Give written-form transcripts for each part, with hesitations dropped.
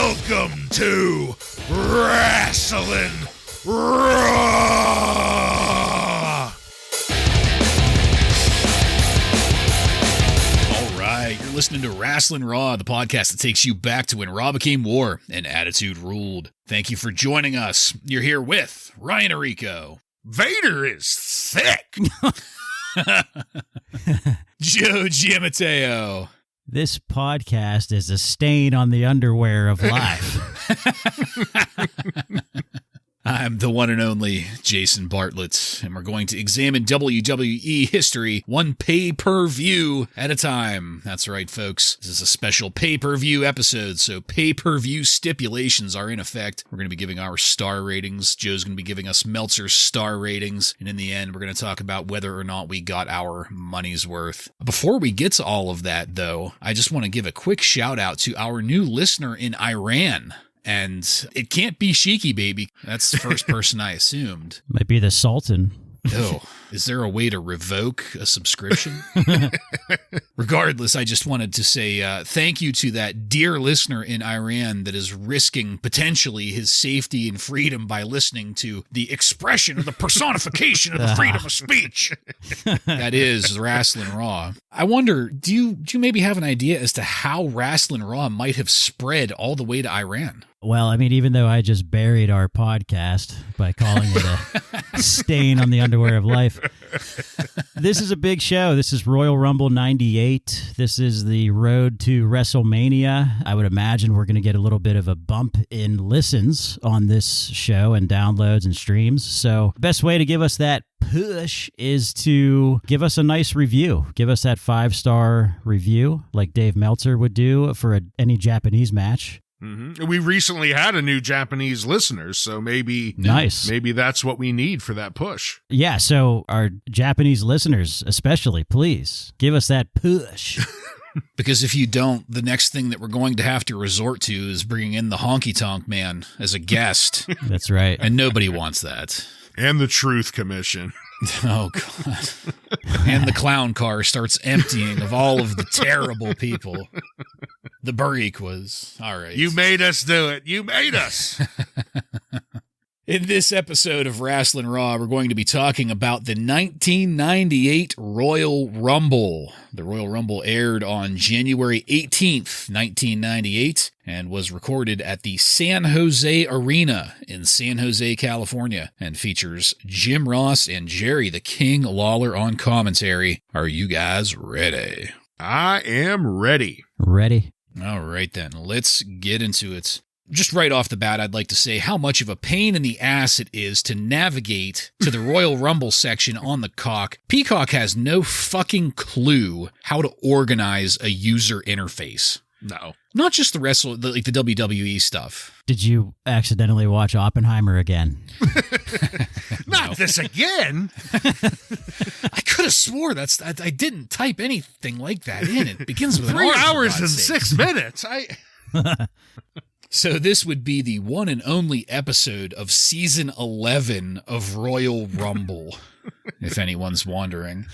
Welcome to Wrasslin Raw! Alright, you're listening to Wrasslin Raw, the podcast that takes you back to when Raw became war and Attitude ruled. Thank you for joining us. You're here with Ryan Arico. Vader is thick! Joe Giammatteo. This podcast is a stain on the underwear of life. I'm the one and only Jason Bartlett, and we're going to examine WWE history one pay-per-view at a time. That's right, folks. This is a special pay-per-view episode, so pay-per-view stipulations are in effect. We're going to be giving our star ratings. Joe's going to be giving us Meltzer's star ratings, and in the end, we're going to talk about whether or not we got our money's worth. Before we get to all of that, though, I just want to give a quick shout-out to our new listener in Iran. And it can't be Sheiky Baby. That's the first person I assumed. Might be the Sultan. Oh, is there a way to revoke a subscription? Regardless, I just wanted to say thank you to that dear listener in Iran that is risking potentially his safety and freedom by listening to the expression of the personification of the freedom of speech. That is Wrasslin Raw. I wonder, do you maybe have an idea as to how Wrasslin Raw might have spread all the way to Iran? Well, I mean, even though I just buried our podcast by calling it a stain on the underwear of life, this is a big show. This is Royal Rumble 98. This is the road to WrestleMania. I would imagine we're going to get a little bit of a bump in listens on this show and downloads and streams. So the best way to give us that push is to give us a nice review. Give us that 5-star review like Dave Meltzer would do for any Japanese match. Mm-hmm. We recently had a new Japanese listener, so maybe that's what we need for that push. Yeah, so our Japanese listeners especially, please give us that push. Because if you don't, the next thing that we're going to have to resort to is bringing in the Honky Tonk Man as a guest. That's right. And nobody wants that. And the Truth Commission. Oh, God. And the clown car starts emptying of all of the terrible people. The Bariquas. All right. You made us do it. You made us. In this episode of Wrasslin Raw, we're going to be talking about the 1998 Royal Rumble. The Royal Rumble aired on January 18th, 1998, and was recorded at the San Jose Arena in San Jose, California, and features Jim Ross and Jerry the King Lawler on commentary. Are you guys ready? I am ready. Ready. All right, then. Let's get into it. Just right off the bat, I'd like to say how much of a pain in the ass it is to navigate to the Royal Rumble section on the cock. Peacock has no fucking clue how to organize a user interface. No. Not just the WWE stuff. Did you accidentally watch Oppenheimer again? Not this again. I could have swore I didn't type anything like that in. It begins with 3 an R, hours and 6 minutes. So this would be the one and only episode of Season 11 of Royal Rumble, if anyone's wondering.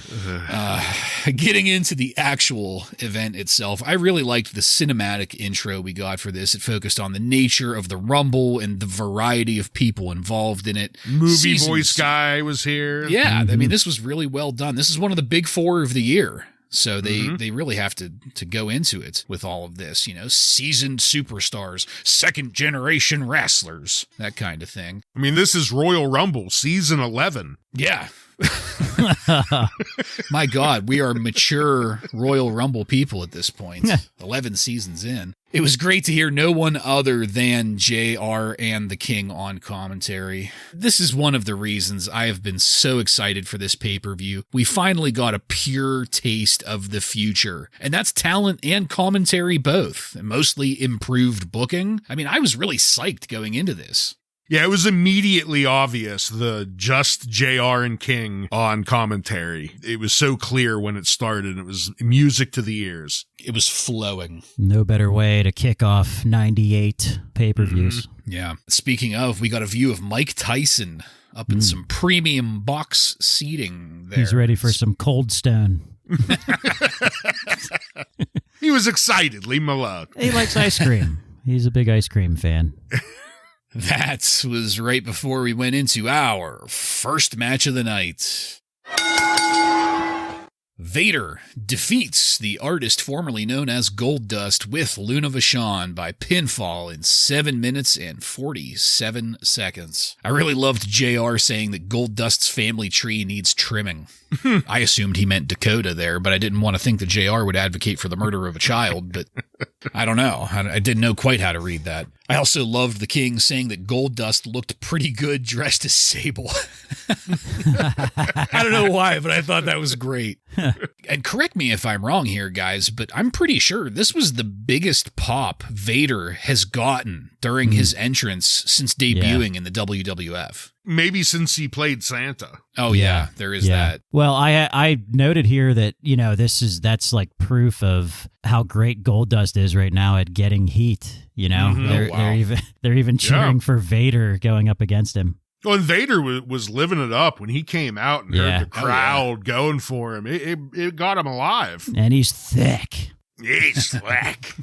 Getting into the actual event itself, I really liked the cinematic intro we got for this. It focused on the nature of the Rumble and the variety of people involved in it. Movie voice guy was here. Yeah, I mean, this was really well done. This is one of the big four of the year. So they really have to go into it with all of this, seasoned superstars, second-generation wrestlers, that kind of thing. I mean, this is Royal Rumble, Season 11. Yeah. My God, we are mature Royal Rumble people at this point, 11 seasons in. It was great to hear no one other than JR and the King on commentary. This is one of the reasons I have been so excited for this pay-per-view. We finally got a pure taste of the future, and that's talent and commentary both, and mostly improved booking. I mean, I was really psyched going into this. Yeah, it was immediately obvious, the just JR and King on commentary. It was so clear when it started. It was music to the ears. It was flowing. No better way to kick off 98 pay-per-views. Mm-hmm. Yeah. Speaking of, we got a view of Mike Tyson up in some premium box seating there. He's ready for some Cold Stone. He was excited. Leave him alone. He likes ice cream. He's a big ice cream fan. That was right before we went into our first match of the night. Vader defeats the artist formerly known as Goldust with Luna Vachon by pinfall in 7 minutes and 47 seconds. I really loved JR saying that Goldust's family tree needs trimming. I assumed he meant Dakota there, but I didn't want to think that JR would advocate for the murder of a child, but I don't know. I didn't know quite how to read that. I also loved the King saying that Goldust looked pretty good dressed as Sable. I don't know why, but I thought that was great. And correct me if I'm wrong here, guys, but I'm pretty sure this was the biggest pop Vader has gotten during his entrance since debuting in the WWF. Maybe since he played Santa. Oh, yeah, there is that. Well, I noted here that, that's like proof of how great Goldust is right now at getting heat. They're even cheering for Vader going up against him. Well, and Vader was living it up when he came out and heard the crowd going for him. It got him alive. And he's thick. He's thick.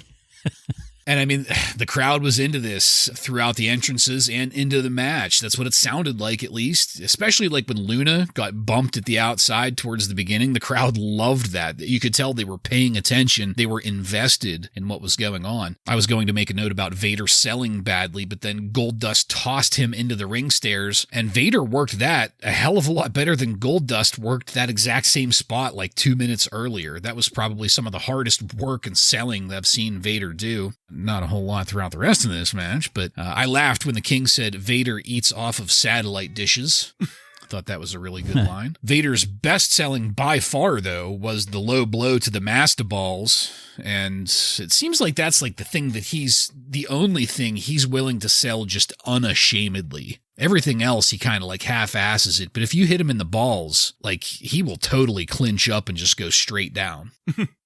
And I mean, the crowd was into this throughout the entrances and into the match. That's what it sounded like, at least, especially like when Luna got bumped at the outside towards the beginning. The crowd loved that. You could tell they were paying attention. They were invested in what was going on. I was going to make a note about Vader selling badly, but then Goldust tossed him into the ring stairs, and Vader worked that a hell of a lot better than Goldust worked that exact same spot like 2 minutes earlier. That was probably some of the hardest work and selling that I've seen Vader do. Not a whole lot throughout the rest of this match, but I laughed when the King said Vader eats off of satellite dishes. I thought that was a really good line. Vader's best-selling by far, though, was the low blow to the Mastaballs, and it seems like that's like the only thing he's willing to sell just unashamedly. Everything else, he kind of like half-asses it, but if you hit him in the balls, like he will totally clinch up and just go straight down.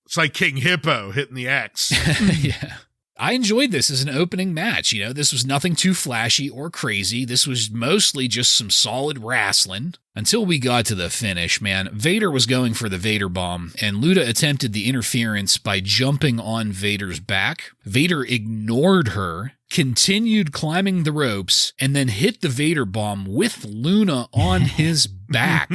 It's like King Hippo hitting the X. Yeah. I enjoyed this as an opening match. This was nothing too flashy or crazy. This was mostly just some solid wrestling until we got to the finish, man. Vader was going for the Vader bomb, and Luna attempted the interference by jumping on Vader's back. Vader ignored her, continued climbing the ropes, and then hit the Vader bomb with Luna on his back.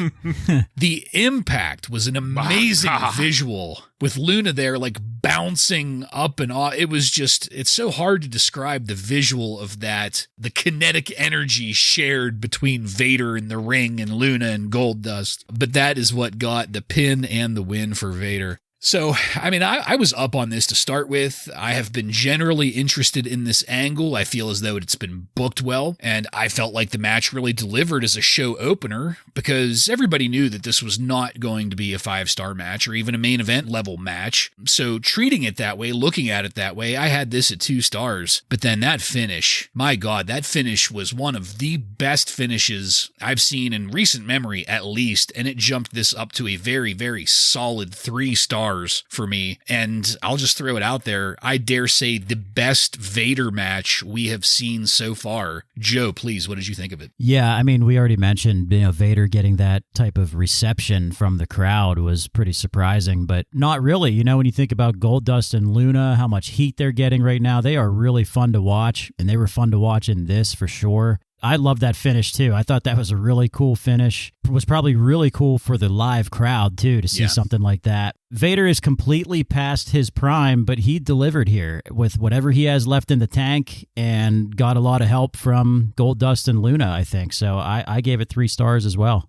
The impact was an amazing visual with Luna there like bouncing up and off. It's so hard to describe the visual of that, the kinetic energy shared between Vader in the ring and Luna and Goldust. But that is what got the pin and the win for Vader. So, I mean, I was up on this to start with. I have been generally interested in this angle. I feel as though it's been booked well, and I felt like the match really delivered as a show opener because everybody knew that this was not going to be a 5-star match or even a main event level match. So treating it that way, looking at it that way, I had this at 2 stars. But then that finish, my God, that finish was one of the best finishes I've seen in recent memory at least, and it jumped this up to a very, very solid 3 stars for me, and I'll just throw it out there. I dare say the best Vader match we have seen so far. Joe, please, what did you think of it? Yeah, I mean, we already mentioned, Vader getting that type of reception from the crowd was pretty surprising, but not really. When you think about Goldust and Luna, how much heat they're getting right now, they are really fun to watch, and they were fun to watch in this for sure. I love that finish, too. I thought that was a really cool finish. It was probably really cool for the live crowd, too, to see something like that. Vader is completely past his prime, but he delivered here with whatever he has left in the tank and got a lot of help from Goldust and Luna, I think. So I gave it 3 stars as well.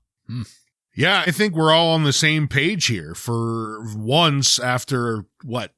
Yeah, I think we're all on the same page here. For once, after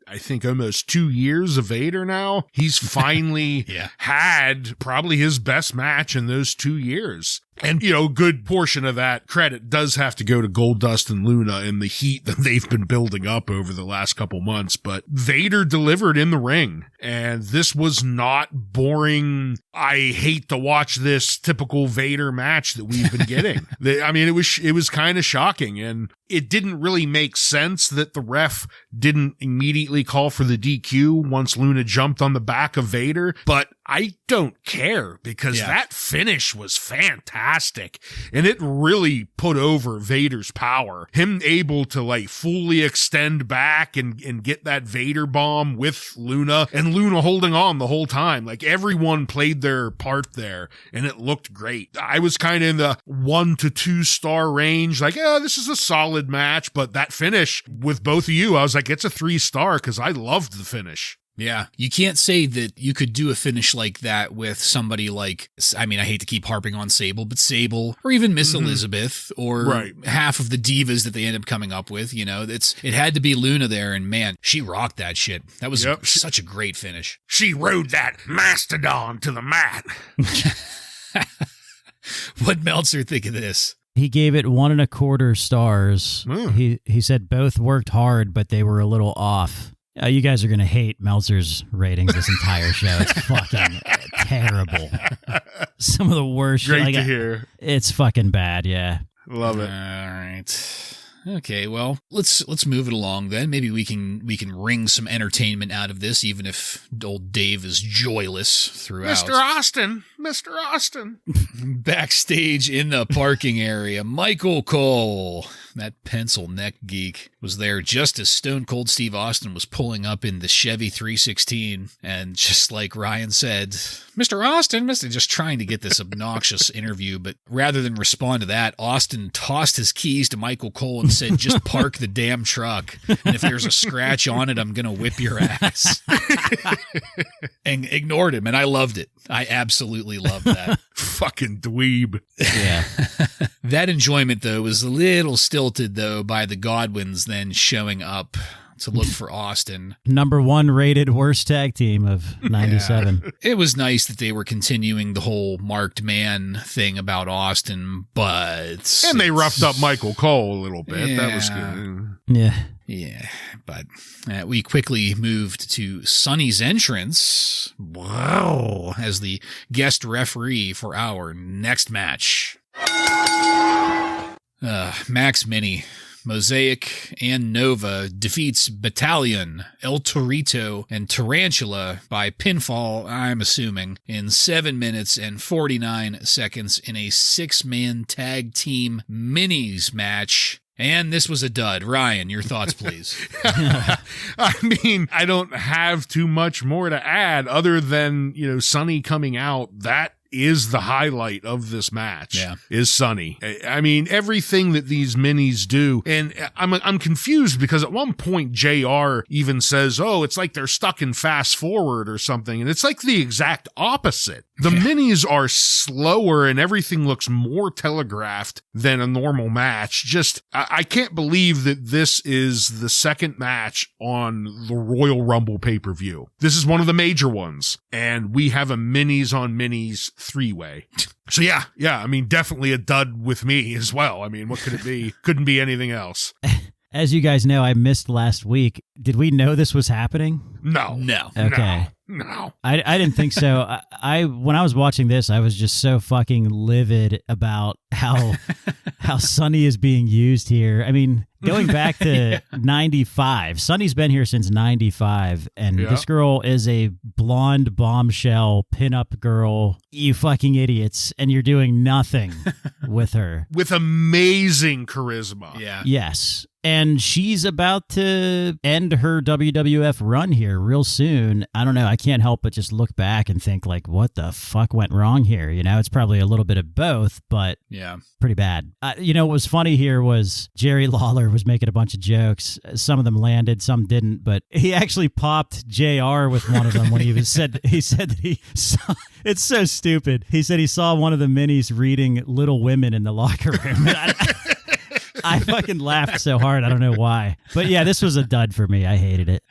I think almost 2 years of Vader now, he's finally had probably his best match in those 2 years. And, a good portion of that credit does have to go to Goldust and Luna and the heat that they've been building up over the last couple months. But Vader delivered in the ring, and this was not boring. I hate to watch this typical Vader match that we've been getting. It was kind of shocking, and it didn't really make sense that the ref didn't immediately call for the DQ once Luna jumped on the back of Vader. But I don't care because that finish was fantastic. And it really put over Vader's power. Him able to like fully extend back and get that Vader bomb with Luna, and Luna holding on the whole time. Like everyone played their part there and it looked great. I was kind of in the 1 to 2 star range. Like, this is a solid match, but that finish with both of you, I was like, it's a 3-star because I loved the finish. Yeah, you can't say that you could do a finish like that with somebody like, I mean, I hate to keep harping on Sable, but Sable, or even Miss Elizabeth, or half of the divas that they end up coming up with, you know, it had to be Luna there, and man, she rocked that shit. That was such a great finish. She rode that Mastodon to the mat. What'd Meltzer think of this? He gave it 1.25 stars. He said both worked hard, but they were a little off. You guys are going to hate Meltzer's ratings this entire show. It's fucking terrible. Some of the worst. Great to hear. It's fucking bad, yeah. Love it. All right. Okay, well, let's move it along then. Maybe we can wring some entertainment out of this, even if old Dave is joyless throughout. Mr. Austin. Backstage in the parking area, Michael Cole, that pencil neck geek, was there just as Stone Cold Steve Austin was pulling up in the Chevy 316, and just like Ryan said, Mr. Austin, just trying to get this obnoxious interview, but rather than respond to that, Austin tossed his keys to Michael Cole and said, just park the damn truck, and if there's a scratch on it, I'm gonna whip your ass. And ignored him, and I loved it. I absolutely loved that. Fucking dweeb. Yeah. That enjoyment, though, was a little stilted, though, by the Godwins then showing up to look for Austin. Number 1 rated worst tag team of 97. Yeah. It was nice that they were continuing the whole marked man thing about Austin, but... And they roughed up Michael Cole a little bit. Yeah. That was good. Yeah. Yeah, but we quickly moved to Sonny's entrance. Wow. As the guest referee for our next match. Max Mini, Mosaic, and Nova defeats Battalion, El Torito, and Tarantula by pinfall, I'm assuming, in 7 minutes and 49 seconds in a 6-man tag team minis match. And this was a dud. Ryan, your thoughts, please. I mean, I don't have too much more to add other than, Sonny coming out. That is the highlight of this match, is Sonny. I mean, everything that these minis do, and I'm confused because at one point JR even says, it's like they're stuck in fast forward or something, and it's like the exact opposite. The minis are slower and everything looks more telegraphed than a normal match. Just, I can't believe that this is the second match on the Royal Rumble pay-per-view. This is one of the major ones, and we have a minis on minis 3-way. So yeah, I mean, definitely a dud with me as well. I mean, what could it be? Couldn't be anything else. As you guys know, I missed last week. Did we know this was happening? No. Okay. No. I didn't think so. When I was watching this, I was just so fucking livid about how Sonny is being used here. I mean, going back to 95, Sonny's been here since 95, and this girl is a blonde bombshell pinup girl. You fucking idiots, and you're doing nothing with her. With amazing charisma. Yeah. Yes. And she's about to end her WWF run here real soon. I don't know. I can't help but just look back and think, like, what the fuck went wrong here? It's probably a little bit of both, but pretty bad. What was funny here was Jerry Lawler was making a bunch of jokes. Some of them landed, some didn't, but he actually popped JR with one of them when he said that he saw, it's so stupid. He said he saw one of the minis reading Little Women in the locker room. I fucking laughed so hard. I don't know why. But yeah, this was a dud for me. I hated it.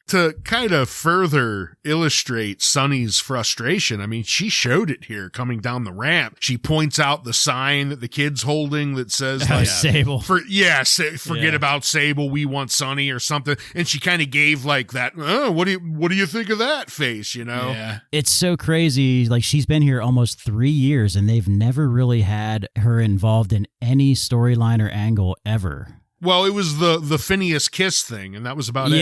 To kind of further illustrate Sonny's frustration, I mean, she showed it here coming down the ramp. She points out the sign that the kid's holding that says, Sable. Forget about Sable. We want Sonny or something. And she kind of gave like that, what do you think of that face, Yeah. It's so crazy. Like, she's been here almost 3 years and they've never really had her involved in any storyline or angle ever. Well, it was the Phineas Kiss thing, and that was about it.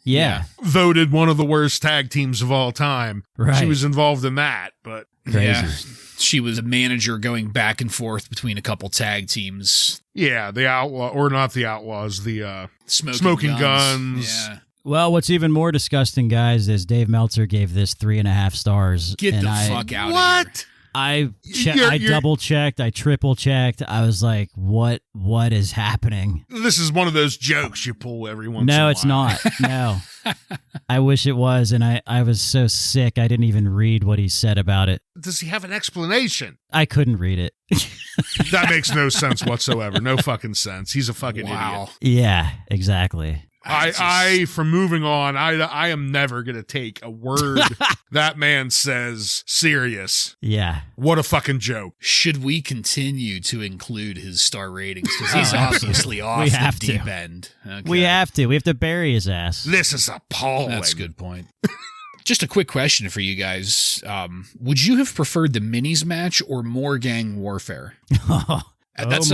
Yeah. Voted one of the worst tag teams of all time. Right. She was involved in that, but Crazy. Yeah. She was a manager going back and forth between a couple tag teams. yeah, the Outlaw, or not the Outlaws, the Smoking Guns. Yeah. Well, what's even more disgusting, guys, is Dave Meltzer gave this 3.5 stars. Get and the fuck out of here. What? I You're- double checked. I triple checked. I was like, what is happening? This is one of those jokes you pull every once in a No, while. it's not. No. I wish it was, and I was so sick I didn't even read what he said about it. Does he have an explanation? I couldn't read it. That makes no sense whatsoever. No fucking sense. He's a fucking Wow. idiot. Yeah, exactly. From moving on, I am never going to take a word that man says serious. Yeah. What a fucking joke. Should we continue to include his star ratings? Because he's obviously off We the have to. deep end. Okay. We have to bury his ass. This is appalling. That's a good point. Just a quick question for you guys. Would you have preferred the minis match or more gang warfare? That's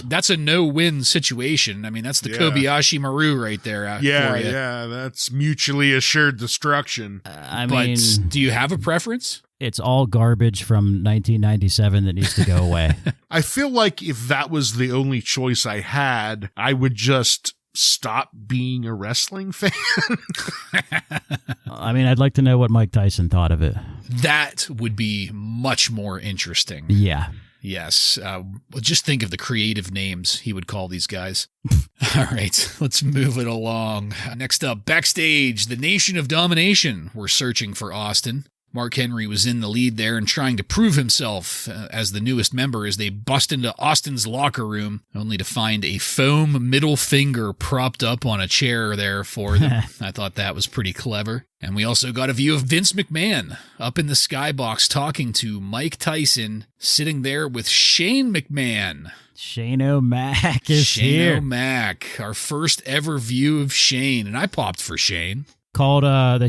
that's a no-win situation. I mean, that's the Yeah. Kobayashi Maru right there. For you. Yeah, that's mutually assured destruction. I But mean, do you have a preference? it's all garbage from 1997 that needs to go away. I feel like if that was the only choice I had, I would just stop being a wrestling fan. I mean, I'd like to know what Mike Tyson thought of it. That would be much more interesting. Yeah. Yes. Just think of the creative names he would call these guys. All right, let's move it along. Next up, backstage, the Nation of Domination were searching for Austin. Mark Henry was in the lead there and trying to prove himself as the newest member as they bust into Austin's locker room, only to find a foam middle finger propped up on a chair there for them. I thought that was pretty clever. And we also got a view of Vince McMahon up in the skybox talking to Mike Tyson, sitting there with Shane McMahon. Shane O'Mac is here. Shane O'Mac, our first ever view of Shane. And I popped for Shane. They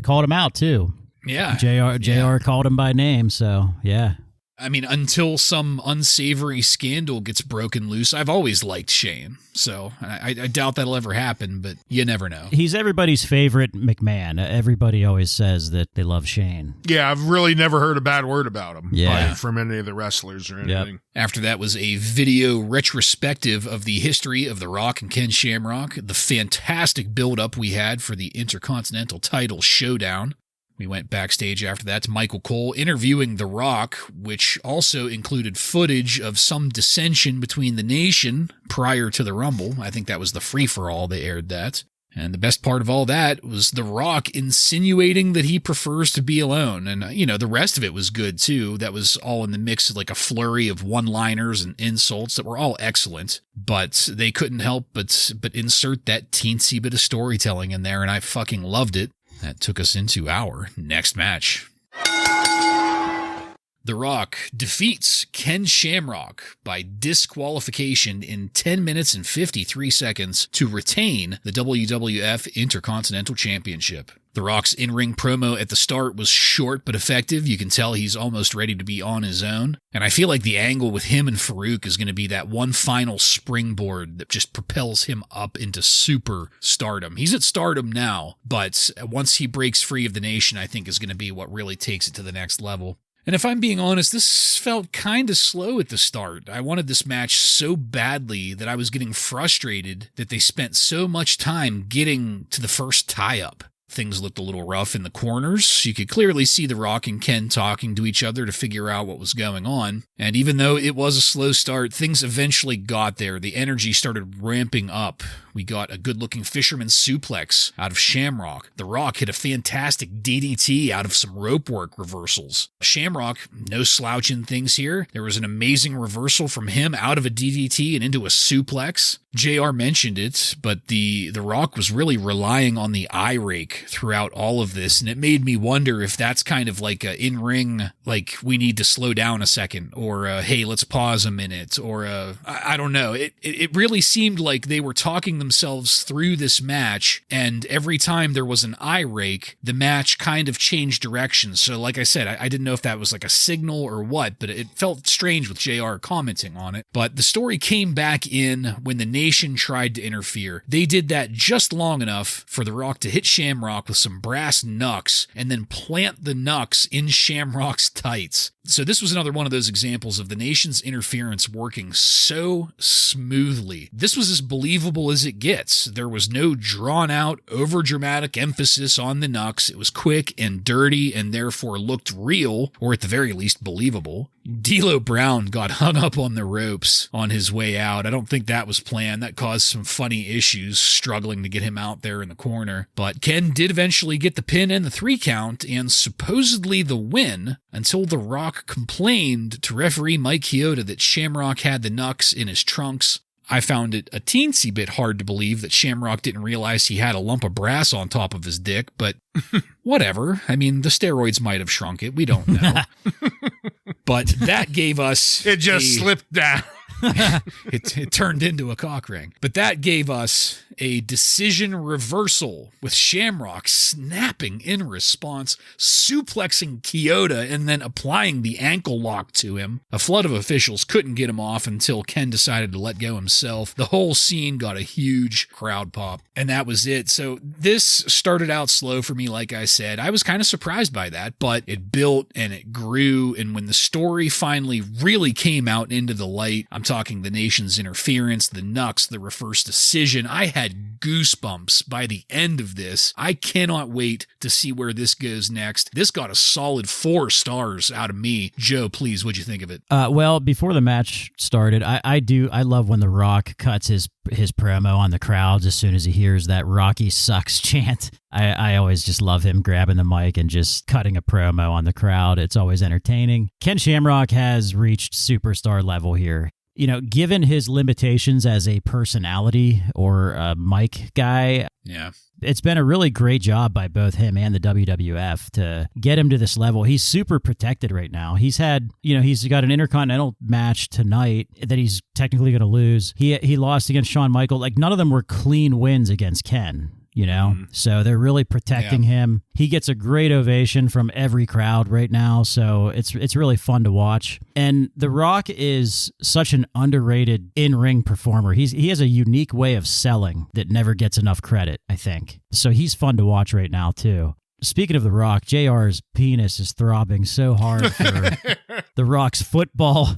called him out too. Yeah. JR called him by name, so yeah. I mean, until some unsavory scandal gets broken loose, I've always liked Shane. So I doubt that'll ever happen, but you never know. He's everybody's favorite McMahon. Everybody always says that they love Shane. Yeah, I've really never heard a bad word about him Yeah. from any of the wrestlers or anything. After that was a video retrospective of the history of The Rock and Ken Shamrock, the fantastic build-up we had for the Intercontinental title showdown. We went backstage after that to Michael Cole interviewing The Rock, which also included footage of some dissension between the nation prior to the Rumble. I think that was the free-for-all they aired that. And the best part of all that was The Rock insinuating that he prefers to be alone. And, the rest of it was good, too. That was all in the mix of like a flurry of one-liners and insults that were all excellent. But they couldn't help but insert that teensy bit of storytelling in there, and I fucking loved it. That took us into our next match. The Rock defeats Ken Shamrock by disqualification in 10 minutes and 53 seconds to retain the WWF Intercontinental Championship. The Rock's in-ring promo at the start was short but effective. You can tell he's almost ready to be on his own. And I feel like the angle with him and Farouk is going to be that one final springboard that just propels him up into super stardom. He's at stardom now, but once he breaks free of the nation, I think is going to be what really takes it to the next level. And if I'm being honest, this felt kind of slow at the start. I wanted this match so badly that I was getting frustrated that they spent so much time getting to the first tie-up. Things looked a little rough in the corners. You could clearly see The Rock and Ken talking to each other to figure out what was going on. And even though it was a slow start, things eventually got there. The energy started ramping up. We got a good-looking fisherman suplex out of Shamrock. The Rock hit a fantastic DDT out of some rope work reversals. Shamrock, no slouch in things here. There was an amazing reversal from him out of a DDT and into a suplex. JR mentioned it, but the Rock was really relying on the eye rake throughout all of this, and it made me wonder if that's kind of like a in-ring, like we need to slow down a second, or hey, let's pause a minute, or I don't know. It really seemed like they were talking themselves through this match, and every time there was an eye rake, the match kind of changed direction. So like I said, I didn't know if that was like a signal or what, but it felt strange with JR commenting on it. But the story came back in when the Nation tried to interfere. They did that just long enough for The Rock to hit Shamrock with some brass knucks and then plant the knucks in Shamrock's tights. So this was another one of those examples of the Nation's interference working so smoothly. This was as believable as it gets. There was no drawn-out, over-dramatic emphasis on the knucks. It was quick and dirty and therefore looked real, or at the very least believable. D'Lo Brown got hung up on the ropes on his way out. I don't think that was planned. That caused some funny issues, struggling to get him out there in the corner. But Ken did eventually get the pin and the 3 count, and supposedly the win, until The Rock complained to referee Mike Chioda that Shamrock had the knucks in his trunks. I found it a teensy bit hard to believe that Shamrock didn't realize he had a lump of brass on top of his dick, but whatever. I mean, the steroids might have shrunk it. We don't know. But that gave us... It just slipped down. It turned into a cock ring. But that gave us a decision reversal with Shamrock snapping in response, suplexing Chioda, and then applying the ankle lock to him. A flood of officials couldn't get him off until Ken decided to let go himself. The whole scene got a huge crowd pop, and that was it. So this started out slow for me, like I said. I was kind of surprised by that, but it built and it grew, and when the story finally really came out into the light, I'm talking the Nation's interference, the knucks, the reverse decision, I had goosebumps by the end of this. I cannot wait to see where this goes next. This got a solid 4 stars out of me. Joe, please, what'd you think of it? Well, before the match started, I love when The Rock cuts his promo on the crowds as soon as he hears that Rocky sucks chant. I always just love him grabbing the mic and just cutting a promo on the crowd. It's always entertaining. Ken Shamrock has reached superstar level here. You know, given his limitations as a personality or a mic guy, it's been a really great job by both him and the WWF to get him to this level. He's super protected right now. He's got an Intercontinental match tonight that he's technically going to lose. He lost against Shawn Michaels. Like, none of them were clean wins against Ken. You know, so they're really protecting him. He gets a great ovation from every crowd right now, so it's really fun to watch. And The Rock is such an underrated in-ring performer. He has a unique way of selling that never gets enough credit, I think. So he's fun to watch right now, too. Speaking of The Rock, JR's penis is throbbing so hard for The Rock's football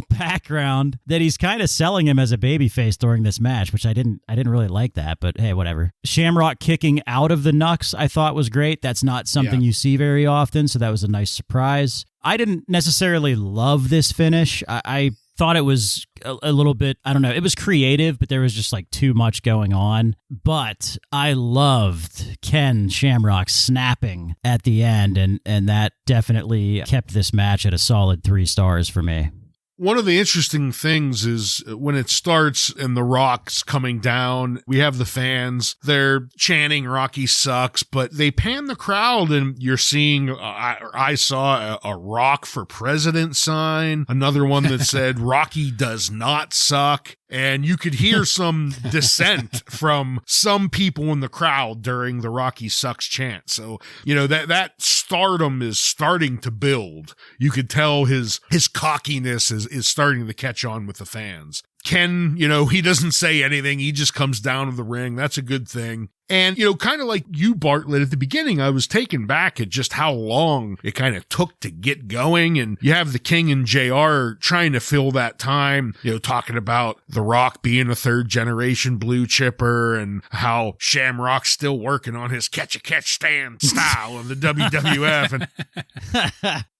background that he's kind of selling him as a babyface during this match, which I didn't really like that, but hey, whatever. Shamrock kicking out of the knucks I thought was great. That's not something you see very often, so that was a nice surprise. I didn't necessarily love this finish. I thought it was a little bit, I don't know, it was creative, but there was just like too much going on. But I loved Ken Shamrock snapping at the end, and that definitely kept this match at a solid 3 stars for me. One of the interesting things is when it starts and The Rock's coming down, we have the fans, they're chanting Rocky sucks, but they pan the crowd and you're seeing, I saw a Rock for President sign, another one that said Rocky does not suck. And you could hear some dissent from some people in the crowd during the Rocky sucks chant. So, you know, that stardom is starting to build. You could tell his cockiness is starting to catch on with the fans. Ken, you know, he doesn't say anything. He just comes down to the ring. That's a good thing. And, you know, kind of like you, Bartlett, at the beginning, I was taken back at just how long it kind of took to get going. And you have the King and JR trying to fill that time, you know, talking about The Rock being a 3rd-generation blue chipper and how Shamrock's still working on his catch-a-catch stand style of the WWF.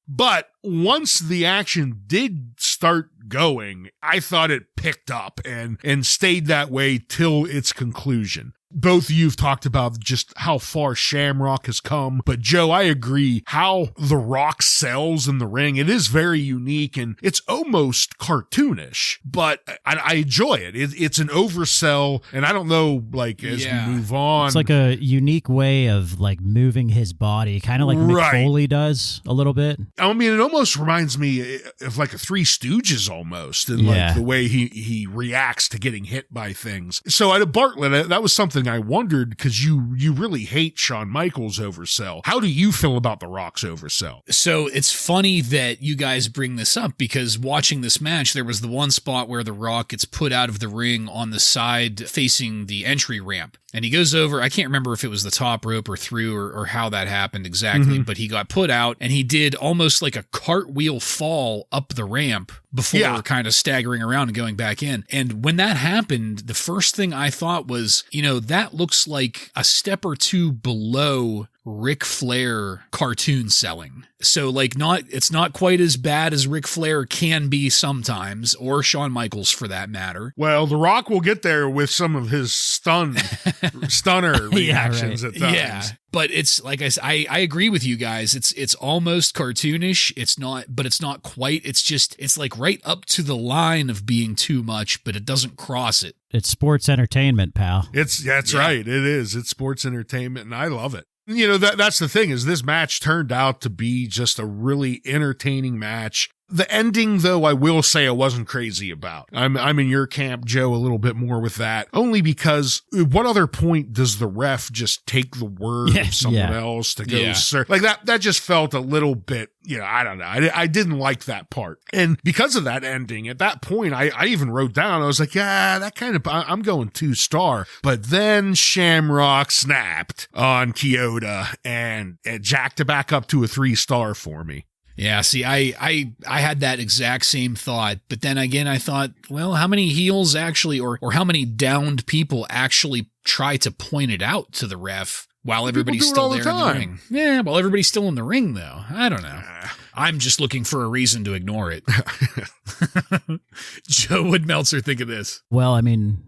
But once the action did start going, I thought it picked up and stayed that way till its conclusion. both of you've talked about just how far Shamrock has come. But Joe, I agree how The Rock sells in the ring. It is very unique and it's almost cartoonish, but I enjoy it. It's an oversell. And I don't know, like, as we move on. It's like a unique way of like moving his body, kind of like Mick Foley does a little bit. I mean, it almost reminds me of like a Three Stooges almost, and like the way he reacts to getting hit by things. So at Bartlett, that was something I wondered, because you really hate Shawn Michaels' oversell. How do you feel about The Rock's oversell? So it's funny that you guys bring this up, because watching this match, there was the one spot where The Rock gets put out of the ring on the side facing the entry ramp. And he goes over, I can't remember if it was the top rope or through or how that happened exactly, but he got put out and he did almost like a cartwheel fall up the ramp before kind of staggering around and going back in. And when that happened, the first thing I thought was, that looks like a step or two below Ric Flair cartoon selling. So like it's not quite as bad as Ric Flair can be sometimes, or Shawn Michaels for that matter. Well, The Rock will get there with some of his stunner reactions at times. Yeah. But it's like I agree with you guys. It's almost cartoonish. It's not quite. It's like right up to the line of being too much, but it doesn't cross it. It's sports entertainment, pal. That's right. It is. It's sports entertainment, and I love it. That's the thing, is this match turned out to be just a really entertaining match. The ending, though, I will say I wasn't crazy about. I'm in your camp, Joe, a little bit more with that. Only because what other point does the ref just take the word of someone else to go, sir? Like that just felt a little bit, I don't know. I didn't like that part. And because of that ending, at that point, I even wrote down, I was like, that kind of, I'm going 2-star. But then Shamrock snapped on Kyoto and jacked it back up to a 3-star for me. Yeah, see, I had that exact same thought, but then again, I thought, well, how many heels actually, or how many downed people actually try to point it out to the ref while everybody's still there in the ring? Yeah, while everybody's still in the ring, though. I don't know. I'm just looking for a reason to ignore it. Joe, what'd Meltzer think of this? Well, I mean,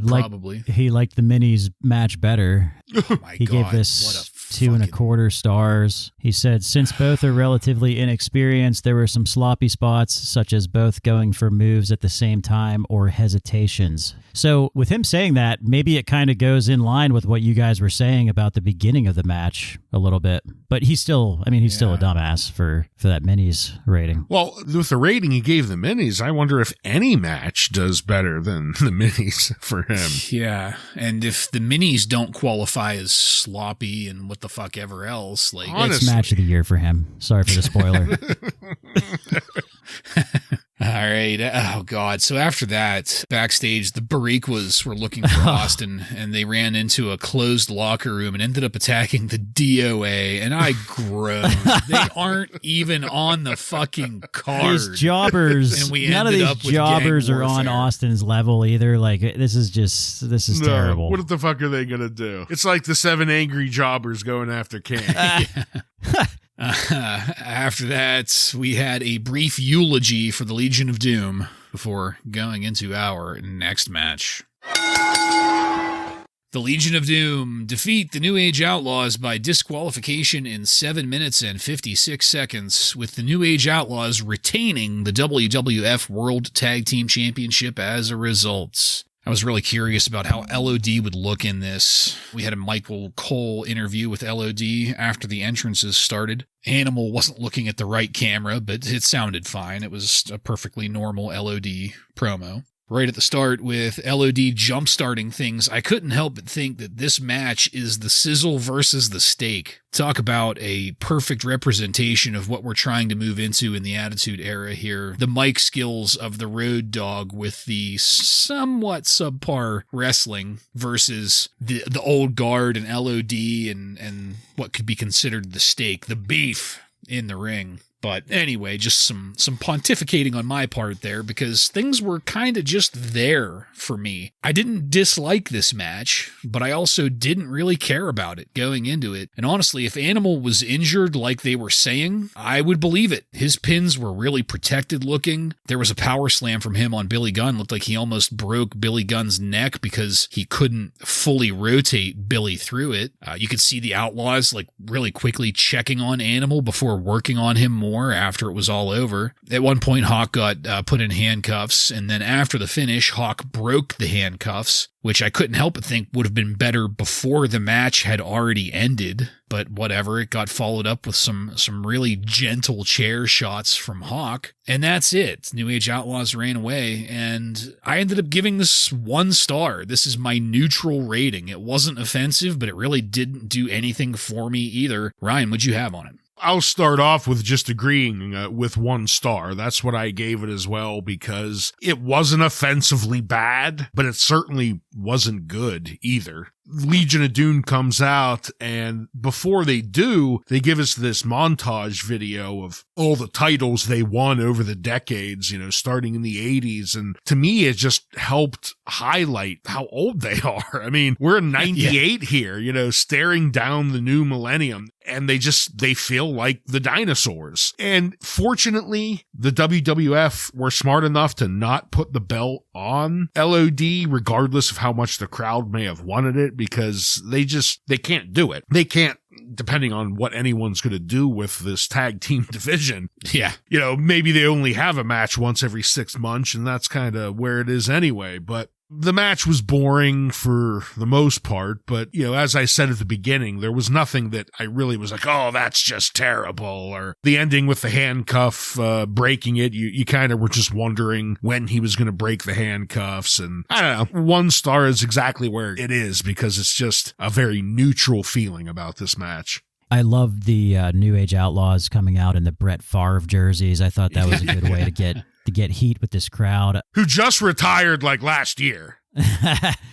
probably. He liked the Minis match better. Oh my God. He gave this 2.25 stars. He said, since both are relatively inexperienced, there were some sloppy spots, such as both going for moves at the same time or hesitations. So with him saying that, maybe it kind of goes in line with what you guys were saying about the beginning of the match a little bit. But he's still a dumbass for that Minis rating. Well, with the rating he gave the Minis, I wonder if any match does better than the Minis for him. Yeah, and if the Minis don't qualify as sloppy and what the fuck ever else, like, it's match of the year for him. Sorry for the spoiler. All right. Oh, God. So after that, backstage, the Bariquas were looking for Austin, and they ran into a closed locker room and ended up attacking the DOA, and I groaned. They aren't even on the fucking card. These jobbers, and none of these jobbers are on Austin's level either. Like, this is terrible. What the fuck are they going to do? It's like the 7 angry jobbers going after King. After that, we had a brief eulogy for the Legion of Doom before going into our next match. The Legion of Doom defeat the New Age Outlaws by disqualification in 7 minutes and 56 seconds, with the New Age Outlaws retaining the WWF World Tag Team Championship as a result. I was really curious about how LOD would look in this. We had a Michael Cole interview with LOD after the entrances started. Animal wasn't looking at the right camera, but it sounded fine. It was a perfectly normal LOD promo. Right at the start, with LOD jump-starting things, I couldn't help but think that this match is the sizzle versus the steak. Talk about a perfect representation of what we're trying to move into in the Attitude Era here. The mic skills of the Road Dogg with the somewhat subpar wrestling versus the old guard and LOD and what could be considered the steak, the beef in the ring. But anyway, just some pontificating on my part there, because things were kind of just there for me. I didn't dislike this match, but I also didn't really care about it going into it. And honestly, if Animal was injured like they were saying, I would believe it. His pins were really protected looking. There was a power slam from him on Billy Gunn. Looked like he almost broke Billy Gunn's neck because he couldn't fully rotate Billy through it. You could see the Outlaws like really quickly checking on Animal before working on him more after it was all over. At one point, Hawk got put in handcuffs, and then after the finish, Hawk broke the handcuffs, which I couldn't help but think would have been better before the match had already ended. But whatever, it got followed up with some really gentle chair shots from Hawk. And that's it. New Age Outlaws ran away, and I ended up giving this 1 star. This is my neutral rating. It wasn't offensive, but it really didn't do anything for me either. Ryan, what'd you have on it? I'll start off with just agreeing with 1 star. That's what I gave it as well, because it wasn't offensively bad, but it certainly wasn't good either. Legion of Doom comes out, and before they do, they give us this montage video of all the titles they won over the decades, starting in the 80s. And to me, it just helped highlight how old they are. I mean, we're in 98 here, staring down the new millennium, and they feel like the dinosaurs. And fortunately, the WWF were smart enough to not put the belt on LOD, regardless of how much the crowd may have wanted it, because they can't do it. They can't, depending on what anyone's going to do with this tag team division. Yeah. Maybe they only have a match once every 6 months, and that's kind of where it is anyway. But the match was boring for the most part, but, as I said at the beginning, there was nothing that I really was like, oh, that's just terrible. Or the ending with the handcuff breaking it, you kind of were just wondering when he was going to break the handcuffs. And I don't know, 1 star is exactly where it is, because it's just a very neutral feeling about this match. I loved the New Age Outlaws coming out in the Brett Favre jerseys. I thought that was a good way to get heat with this crowd. Who just retired like last year.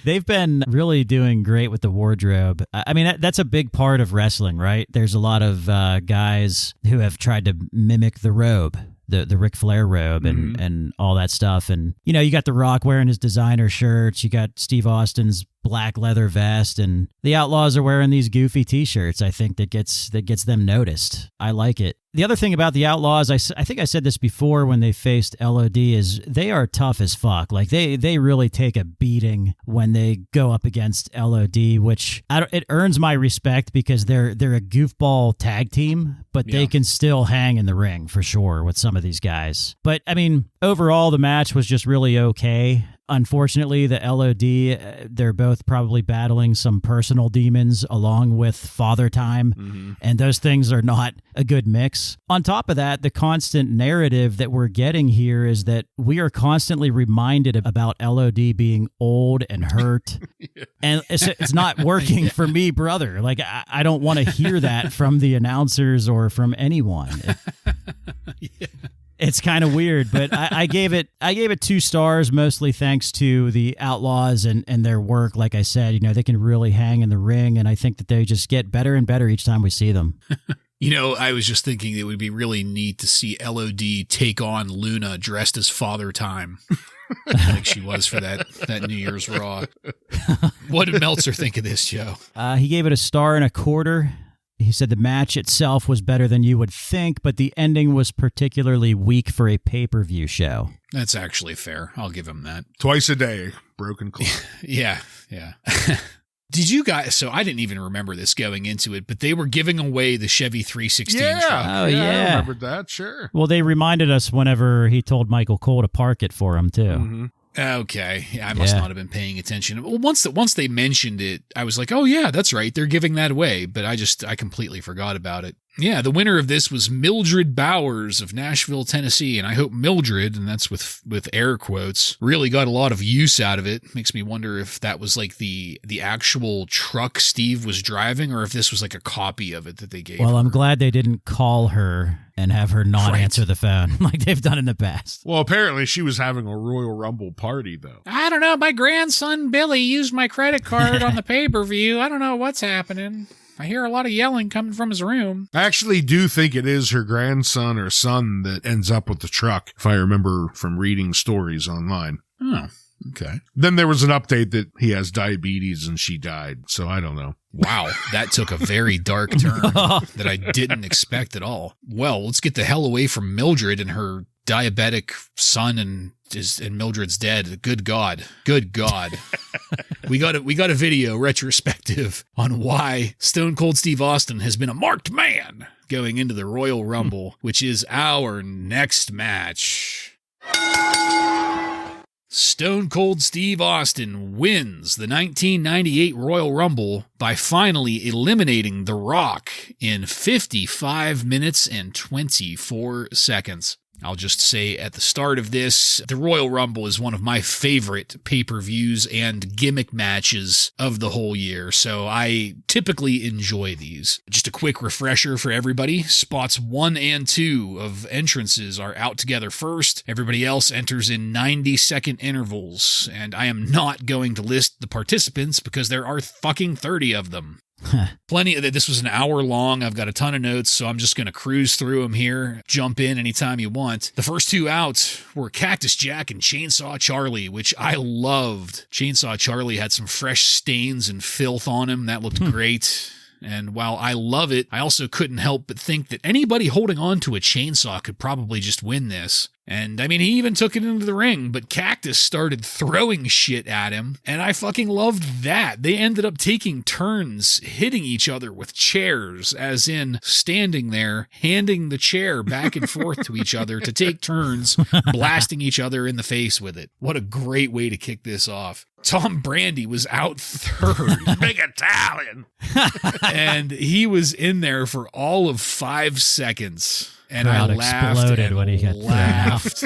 They've been really doing great with the wardrobe. I mean, that's a big part of wrestling, right? There's a lot of guys who have tried to mimic the robe. The Ric Flair robe and all that stuff. And, you got The Rock wearing his designer shirts. You got Steve Austin's black leather vest, and the Outlaws are wearing these goofy T-shirts. I think that gets them noticed. I like it. The other thing about the Outlaws, I think I said this before when they faced LOD, is they are tough as fuck. Like they really take a beating when they go up against LOD, which it earns my respect, because they're a goofball tag team, but they can still hang in the ring for sure with some of these guys. But I mean, overall, the match was just really okay. Unfortunately, the LOD, they're both probably battling some personal demons along with Father Time, and those things are not a good mix. On top of that, the constant narrative that we're getting here is that we are constantly reminded about LOD being old and hurt, and it's not working for me, brother. Like, I don't want to hear that from the announcers or from anyone. It's kind of weird, but I gave it 2 stars, mostly thanks to the Outlaws and their work. Like I said, they can really hang in the ring, and I think that they just get better and better each time we see them. I was just thinking it would be really neat to see LOD take on Luna dressed as Father Time, like she was for that New Year's Raw. What did Meltzer think of this, Joe? He gave it 1.25 stars. He said the match itself was better than you would think, but the ending was particularly weak for a pay-per-view show. That's actually fair. I'll give him that. Twice a day, broken clock. Yeah. Did you guys, so I didn't even remember this going into it, but they were giving away the Chevy 316 truck. Oh, yeah. I remembered that, sure. Well, they reminded us whenever he told Michael Cole to park it for him, too. Mm-hmm. Okay. Yeah, I must not have been paying attention. Well, once they mentioned it, I was like, oh yeah, that's right. They're giving that away. But I completely forgot about it. Yeah, the winner of this was Mildred Bowers of Nashville, Tennessee, and I hope Mildred, and that's with air quotes, really got a lot of use out of it. Makes me wonder if that was like the actual truck Steve was driving, or if this was like a copy of it that they gave her. I'm glad they didn't call her and have her not answer the phone like they've done in the past. Well, apparently she was having a Royal Rumble party, though. I don't know. My grandson Billy used my credit card on the pay-per-view. I don't know what's happening. I hear a lot of yelling coming from his room. I actually do think it is her grandson or son that ends up with the truck, if I remember from reading stories online. Oh, okay. Then there was an update that he has diabetes and she died, so I don't know. Wow, that took a very dark turn that I didn't expect at all. Well, let's get the hell away from Mildred and her diabetic son and Mildred's dead. Good God. Good God. We got a video retrospective on why Stone Cold Steve Austin has been a marked man going into the Royal Rumble, which is our next match. Stone Cold Steve Austin wins the 1998 Royal Rumble by finally eliminating The Rock in 55 minutes and 24 seconds. I'll just say at the start of this, the Royal Rumble is one of my favorite pay-per-views and gimmick matches of the whole year, so I typically enjoy these. Just a quick refresher for everybody. Spots 1 and 2 of entrances are out together first. Everybody else enters in 90-second intervals, and I am not going to list the participants because there are fucking 30 of them. Plenty of this was an hour long. I've got a ton of notes, so I'm just going to cruise through them here. Jump in anytime you want. The first 2 out were Cactus Jack and Chainsaw Charlie, which I loved. Chainsaw Charlie had some fresh stains and filth on him. That looked great. And while I love it, I also couldn't help but think that anybody holding on to a chainsaw could probably just win this. And I mean, he even took it into the ring, but Cactus started throwing shit at him, and I fucking loved that. They ended up taking turns hitting each other with chairs, as in standing there, handing the chair back and forth to each other to take turns, blasting each other in the face with it. What a great way to kick this off. Tom Brandi was out third. Big Italian. And he was in there for all of 5 seconds. And Crowd I laughed exploded and when he got laughed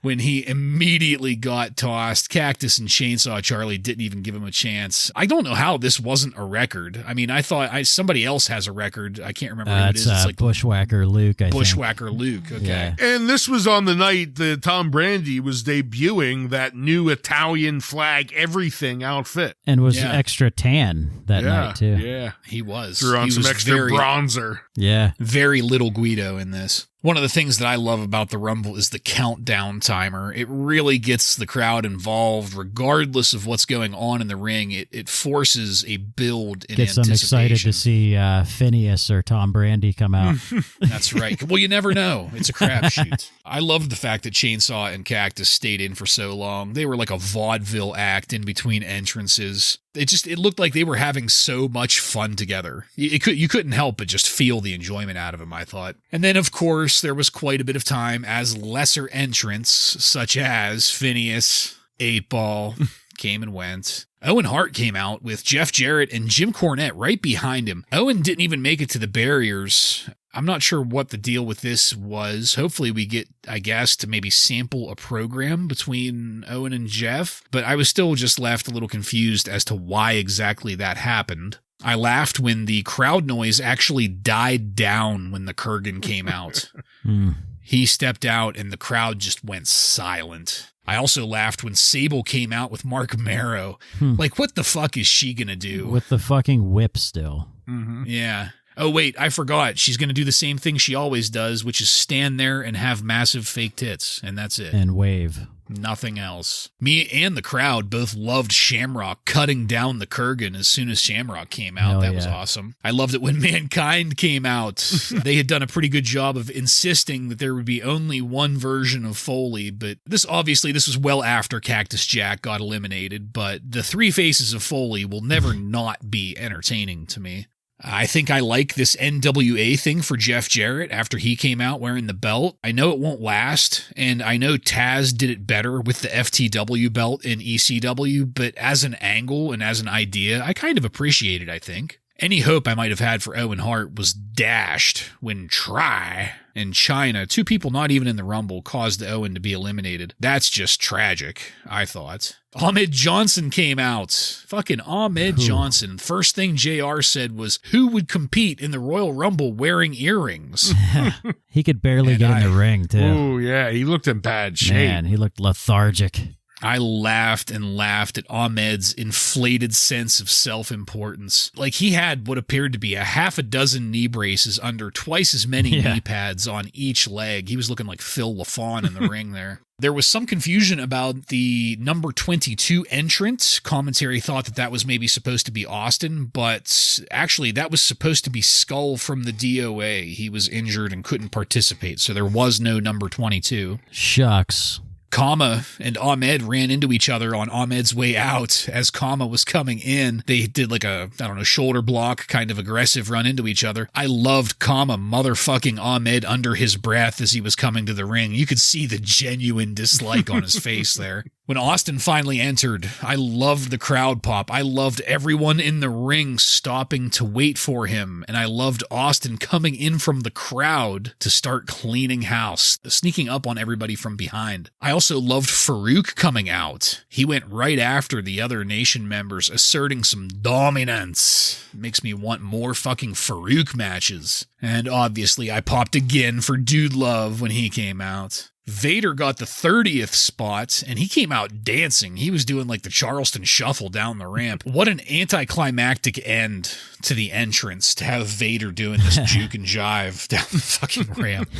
when he immediately got tossed. Cactus and Chainsaw Charlie didn't even give him a chance. I don't know how this wasn't a record. I mean, I thought somebody else has a record. I can't remember who it is. It's like Bushwhacker Luke, I think. Bushwhacker Luke, okay. Yeah. And this was on the night that Tom Brandi was debuting that new Italian flag everything outfit. And was extra tan that night, too. Yeah, he was. Threw on some extra bronzer. Yeah. Very little Guido in this. One of the things that I love about the Rumble is the countdown timer. It really gets the crowd involved regardless of what's going on in the ring. It forces a build in Gets anticipation. them excited to see Phineas or Tom Brandi come out. That's right. Well, you never know. It's a crapshoot. I loved the fact that Chainsaw and Cactus stayed in for so long. They were like a vaudeville act in between entrances. It looked like they were having so much fun together. You couldn't help but just feel the enjoyment out of them, I thought. And then, of course, there was quite a bit of time as lesser entrants, such as Phineas, 8-Ball, came and went. Owen Hart came out with Jeff Jarrett and Jim Cornette right behind him. Owen didn't even make it to the barriers. I'm not sure what the deal with this was. Hopefully we get, I guess, to maybe sample a program between Owen and Jeff, but I was still just left a little confused as to why exactly that happened. I laughed when the crowd noise actually died down when the Kurgan came out. He stepped out and the crowd just went silent. I also laughed when Sable came out with Mark Marrow. Like, what the fuck is she gonna do? With the fucking whip still. Yeah. Oh, wait, I forgot. She's going to do the same thing she always does, which is stand there and have massive fake tits, and that's it. And wave. Nothing else. Me and the crowd both loved Shamrock cutting down the Kurgan as soon as Shamrock came out. That was awesome. I loved it when Mankind came out. They had done a pretty good job of insisting that there would be only one version of Foley, but this was well after Cactus Jack got eliminated, but the 3 faces of Foley will never not be entertaining to me. I think I like this NWA thing for Jeff Jarrett after he came out wearing the belt. I know it won't last, and I know Taz did it better with the FTW belt in ECW, but as an angle and as an idea, I kind of appreciate it, I think. Any hope I might have had for Owen Hart was dashed when Try and China, 2 people not even in the Rumble, caused Owen to be eliminated. That's just tragic, I thought. Ahmed Johnson came out. Fucking Ahmed Johnson. First thing JR said was, who would compete in the Royal Rumble wearing earrings? He could barely get in the ring, too. Oh, yeah. He looked in bad shape. Man, he looked lethargic. I laughed and laughed at Ahmed's inflated sense of self-importance. Like, he had what appeared to be a half a dozen knee braces under twice as many knee pads on each leg. He was looking like Phil LaFawn in the ring there. There was some confusion about the number 22 entrant. Commentary thought that was maybe supposed to be Austin, but actually that was supposed to be Skull from the DOA. He was injured and couldn't participate, so there was no number 22. Shucks. Kama and Ahmed ran into each other on Ahmed's way out as Kama was coming in. They did like a, shoulder block, kind of aggressive run into each other. I loved Kama motherfucking Ahmed under his breath as he was coming to the ring. You could see the genuine dislike on his face there. When Austin finally entered, I loved the crowd pop. I loved everyone in the ring stopping to wait for him. And I loved Austin coming in from the crowd to start cleaning house, sneaking up on everybody from behind. I also loved Farouk coming out. He went right after the other Nation members, asserting some dominance. It makes me want more fucking Farouk matches. And obviously I popped again for Dude Love when he came out. Vader got the 30th spot, and he came out dancing. He was doing like the Charleston Shuffle down the ramp. What an anticlimactic end to the entrance to have Vader doing this juke and jive down the fucking ramp.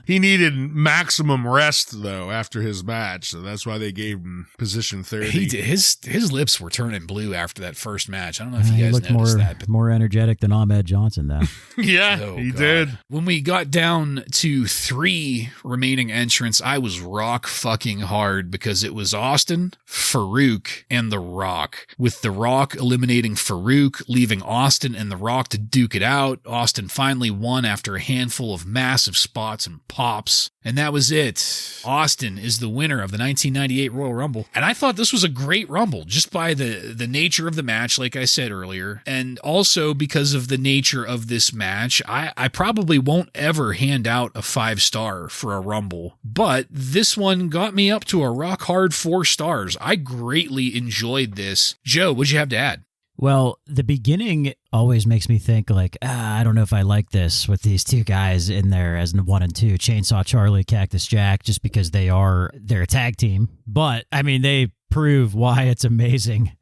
He needed maximum rest, though, after his match, so that's why they gave him position 30. He did. His lips were turning blue after that first match. I don't know if you guys noticed that. But more energetic than Ahmed Johnson, though. Yeah, he did. When we got down to 3 remaining entrants, I was rock fucking hard because it was Austin, Farouk, and The Rock. With The Rock eliminating Farouk, leaving Austin and The Rock to duke it out. Austin finally won after a handful of massive spots and pops. And that was it. Austin is the winner of the 1998 Royal Rumble. And I thought this was a great Rumble, just by the nature of the match, like I said earlier. And also because of the nature of this match, I probably won't ever hand out a 5-star for a Rumble. But this one got me up to a rock hard 4 stars. I greatly enjoyed this. Joe, what'd you have to add? Well, the beginning always makes me think like, I don't know if I like this with these two guys in there as 1 and 2, Chainsaw Charlie, Cactus Jack, just because they're a tag team. But I mean, they prove why it's amazing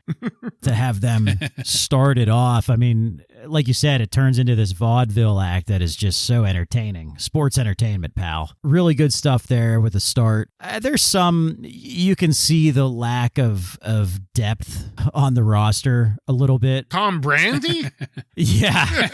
to have them started off. I mean, like you said, it turns into this vaudeville act that is just so entertaining. Sports entertainment, pal. Really good stuff there with the start. There's some, you can see the lack of depth on the roster a little bit. Tom Brandy? Yeah.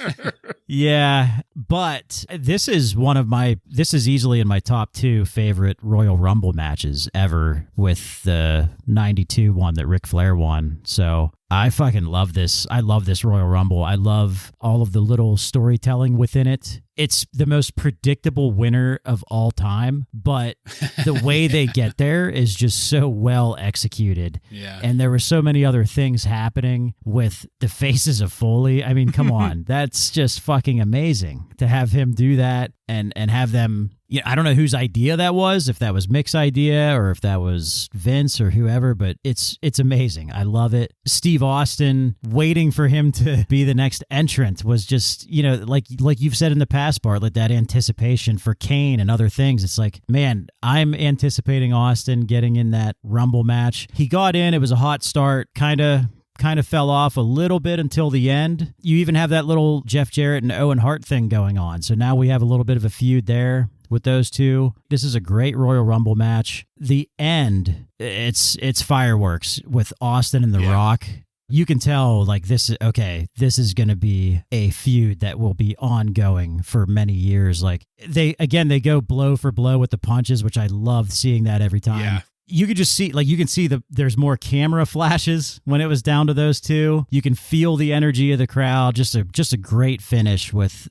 Yeah. But this is easily in my top 2 favorite Royal Rumble matches ever, with the 92 one that Ric Flair won. So I fucking love this. I love this Royal Rumble. I love all of the little storytelling within it. It's the most predictable winner of all time, but the way they get there is just so well executed. Yeah. And there were so many other things happening with the faces of Foley. I mean, come on. That's just fucking amazing to have him do that and have them. Yeah, I don't know whose idea that was, if that was Mick's idea or if that was Vince or whoever, but it's amazing. I love it. Steve Austin, waiting for him to be the next entrant was just, like you've said in the past, Bartlett, that anticipation for Kane and other things. It's like, man, I'm anticipating Austin getting in that Rumble match. He got in. It was a hot start, kind of fell off a little bit until the end. You even have that little Jeff Jarrett and Owen Hart thing going on. So now we have a little bit of a feud there with those two. This is a great Royal Rumble match. The end, it's fireworks with Austin and The Rock. You can tell, like, this is going to be a feud that will be ongoing for many years. Like, they go blow for blow with the punches, which I love seeing that every time. Yeah. You could just see, there's more camera flashes when it was down to those two. You can feel the energy of the crowd. Just a great finish with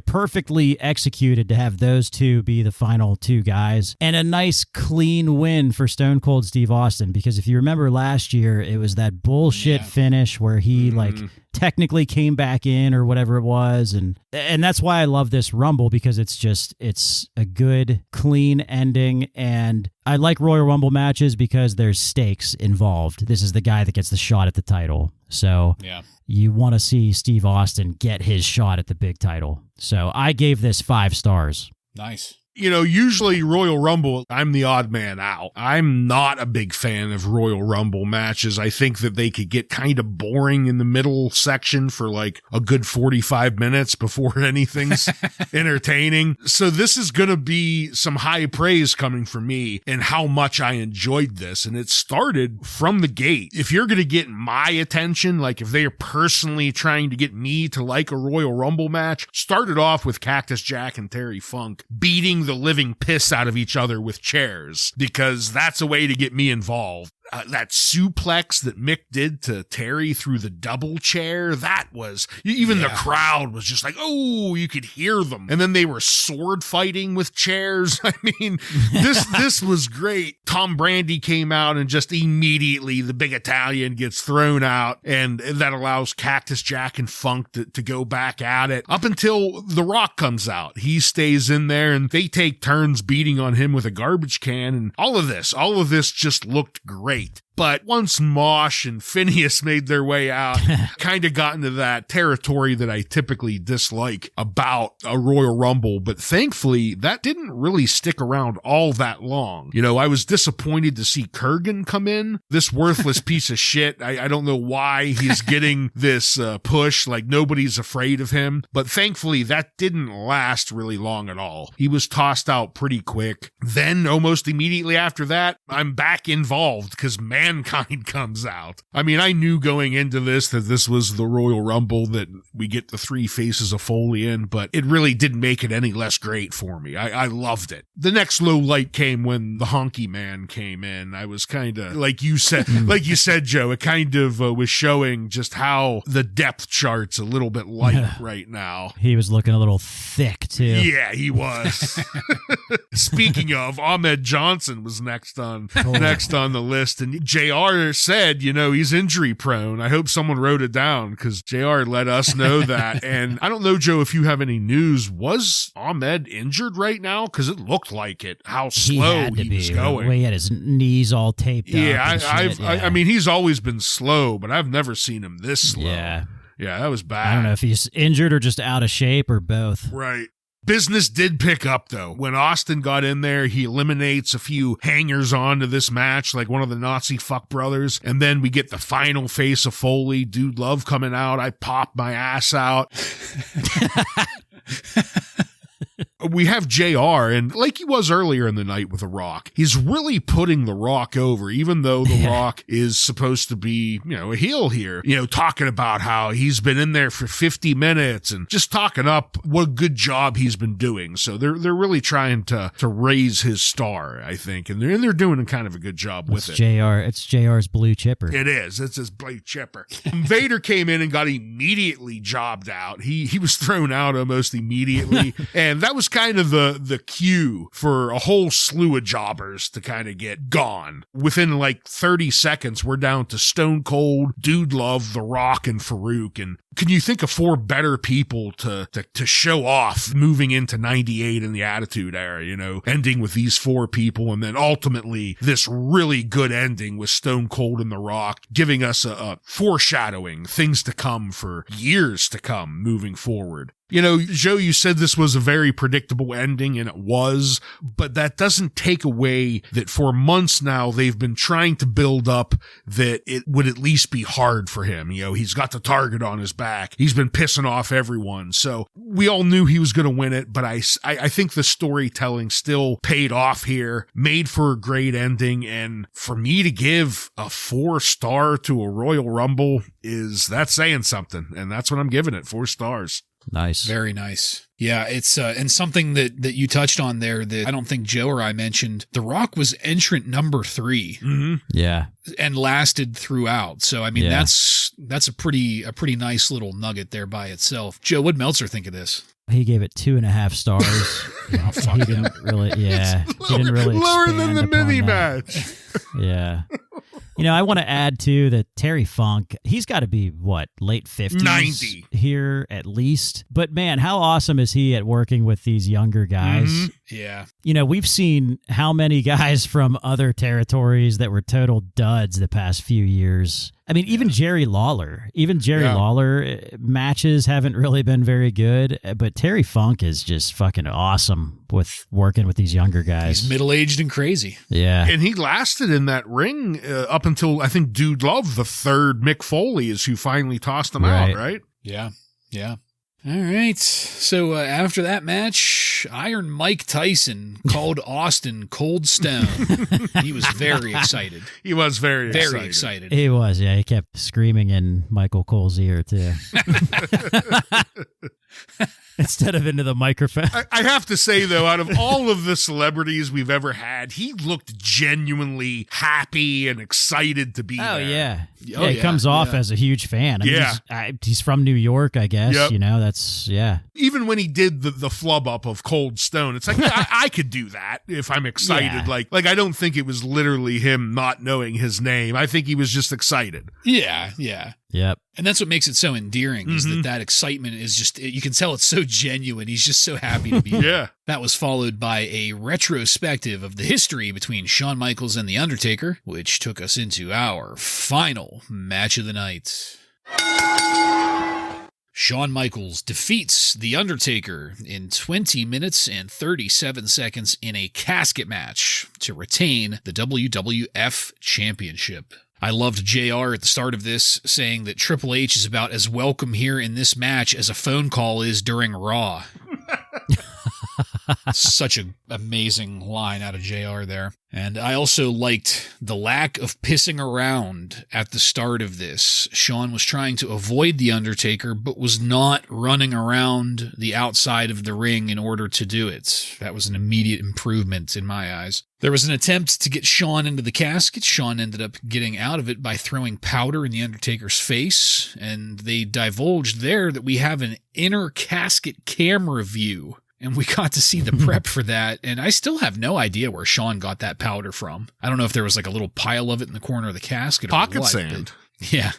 perfectly executed to have those two be the final 2 guys, and a nice clean win for Stone Cold Steve Austin. Because if you remember last year, it was that bullshit finish where he technically came back in or whatever it was, and that's why I love this Rumble, because it's a good clean ending. And I like Royal Rumble matches because there's stakes involved. This is the guy that gets the shot at the title, so you want to see Steve Austin get his shot at the big title. So I gave this 5 stars. Nice. Usually Royal Rumble, I'm the odd man out. I'm not a big fan of Royal Rumble matches. I think that they could get kind of boring in the middle section for like a good 45 minutes before anything's entertaining. So this is going to be some high praise coming from me and how much I enjoyed this. And it started from the gate. If you're going to get my attention, like if they are personally trying to get me to like a Royal Rumble match, started off with Cactus Jack and Terry Funk beating the living piss out of each other with chairs, because that's a way to get me involved. That suplex that Mick did to Terry through the double chair, that was, even the crowd was just like, oh, you could hear them. And then they were sword fighting with chairs. I mean, this was great. Tom Brady came out and just immediately the big Italian gets thrown out, and that allows Cactus Jack and Funk to go back at it up until The Rock comes out. He stays in there and they take turns beating on him with a garbage can, and all of this just looked great. But once Mosh and Phineas made their way out, kind of got into that territory that I typically dislike about a Royal Rumble. But thankfully, that didn't really stick around all that long. I was disappointed to see Kurgan come in, this worthless piece of shit. I don't know why he's getting this push, like nobody's afraid of him. But thankfully, that didn't last really long at all. He was tossed out pretty quick. Then, almost immediately after that, I'm back involved because Mankind comes out. I mean, I knew going into this that this was the Royal Rumble, that we get the three faces of Foley in, but it really didn't make it any less great for me. I loved it. The next low light came when the Honky Man came in. I was kind of, like you said, Joe, it kind of was showing just how the depth chart's a little bit light right now. He was looking a little thick, too. Yeah, he was. Speaking of, Ahmed Johnson was next on the list, and JR said, he's injury prone. I hope someone wrote it down, because JR let us know that. And I don't know, Joe, if you have any news. Was Ahmed injured right now? Because it looked like it, how slow he was going. He had his knees all taped up. I mean, he's always been slow, but I've never seen him this slow. Yeah, that was bad. I don't know if he's injured or just out of shape or both. Right. Business did pick up, though. When Austin got in there, he eliminates a few hangers on to this match, like one of the Nazi fuck brothers. And then we get the final face of Foley, Dude Love, coming out. I popped my ass out. We have JR, and like he was earlier in the night with The Rock, he's really putting The Rock over, even though The Rock is supposed to be, a heel here, talking about how he's been in there for 50 minutes and just talking up what a good job he's been doing. So they're really trying to raise his star, I think, and they're doing kind of a good job with it. It's JR's blue chipper. It is. It's his blue chipper. Vader came in and got immediately jobbed out. He was thrown out almost immediately, and that was kind of the cue for a whole slew of jobbers to kind of get gone. Within like 30 seconds, we're down to Stone Cold, Dude Love, The Rock, and Farouk. And can you think of four better people to show off moving into 98 in the Attitude Era, ending with these four people, and then ultimately this really good ending with Stone Cold and The Rock, giving us a foreshadowing things to come for years to come moving forward. Joe, you said this was a very predictable ending, and it was, but that doesn't take away that for months now they've been trying to build up that it would at least be hard for him. He's got the target on his back. He's been pissing off everyone. So we all knew he was going to win it, but I think the storytelling still paid off here, made for a great ending, and for me to give a 4-star to a Royal Rumble that's saying something, and that's what I'm giving it, 4 stars. Nice. Very nice. Yeah, it's and something that you touched on there that I don't think Joe or I mentioned. The Rock was entrant number 3. Mm-hmm. Yeah. And lasted throughout. So I mean that's a pretty nice little nugget there by itself. Joe, what'd Meltzer think of this? He gave it 2.5 stars. Oh, fuck, he didn't really he didn't really lower than the mini that. match. Yeah. I want to add, too, that Terry Funk, he's got to be, late 50s? 90. Here, at least. But, man, how awesome is he at working with these younger guys? Mm-hmm. Yeah. We've seen how many guys from other territories that were total duds the past few years. I mean, even Jerry Lawler. Lawler matches haven't really been very good, but Terry Funk is just fucking awesome with working with these younger guys. He's middle-aged and crazy. Yeah. And he lasted in that ring up until, I think, Dude Love, the third Mick Foley, is who finally tossed him out, right? Yeah. All right. So after that match, Iron Mike Tyson called Austin Cold Stone. He was very excited. He was very excited. He was, yeah. He kept screaming in Michael Cole's ear, too. Instead of into the microphone. I have to say, though, out of all of the celebrities we've ever had, he looked genuinely happy and excited to be there. Yeah. He comes off as a huge fan. I mean, he's from New York, I guess. Yep. You know, that's, Even when he did the flub up of Cold Stone, it's like, I could do that if I'm excited. Yeah. Like, I don't think it was literally him not knowing his name. I think he was just excited. Yeah. Yep. And that's what makes it so endearing is that excitement is just, you can tell it's so genuine. He's just so happy to be there. Yeah. That was followed by a retrospective of the history between Shawn Michaels and The Undertaker, which took us into our final match of the night. Shawn Michaels defeats The Undertaker in 20 minutes and 37 seconds in a casket match to retain the WWF Championship. I loved JR at the start of this saying that Triple H is about as welcome here in this match as a phone call is during Raw. Such an amazing line out of JR there. And I also liked the lack of pissing around at the start of this. Shawn was trying to avoid The Undertaker, but was not running around the outside of the ring in order to do it. That was an immediate improvement in my eyes. There was an attempt to get Shawn into the casket. Shawn ended up getting out of it by throwing powder in The Undertaker's face, and they divulged there that we have an inner casket camera view. And we got to see the prep for that, and I still have no idea where Shawn got that powder from. I don't know if there was like a little pile of it in the corner of the casket or Pocket what, sand. Yeah.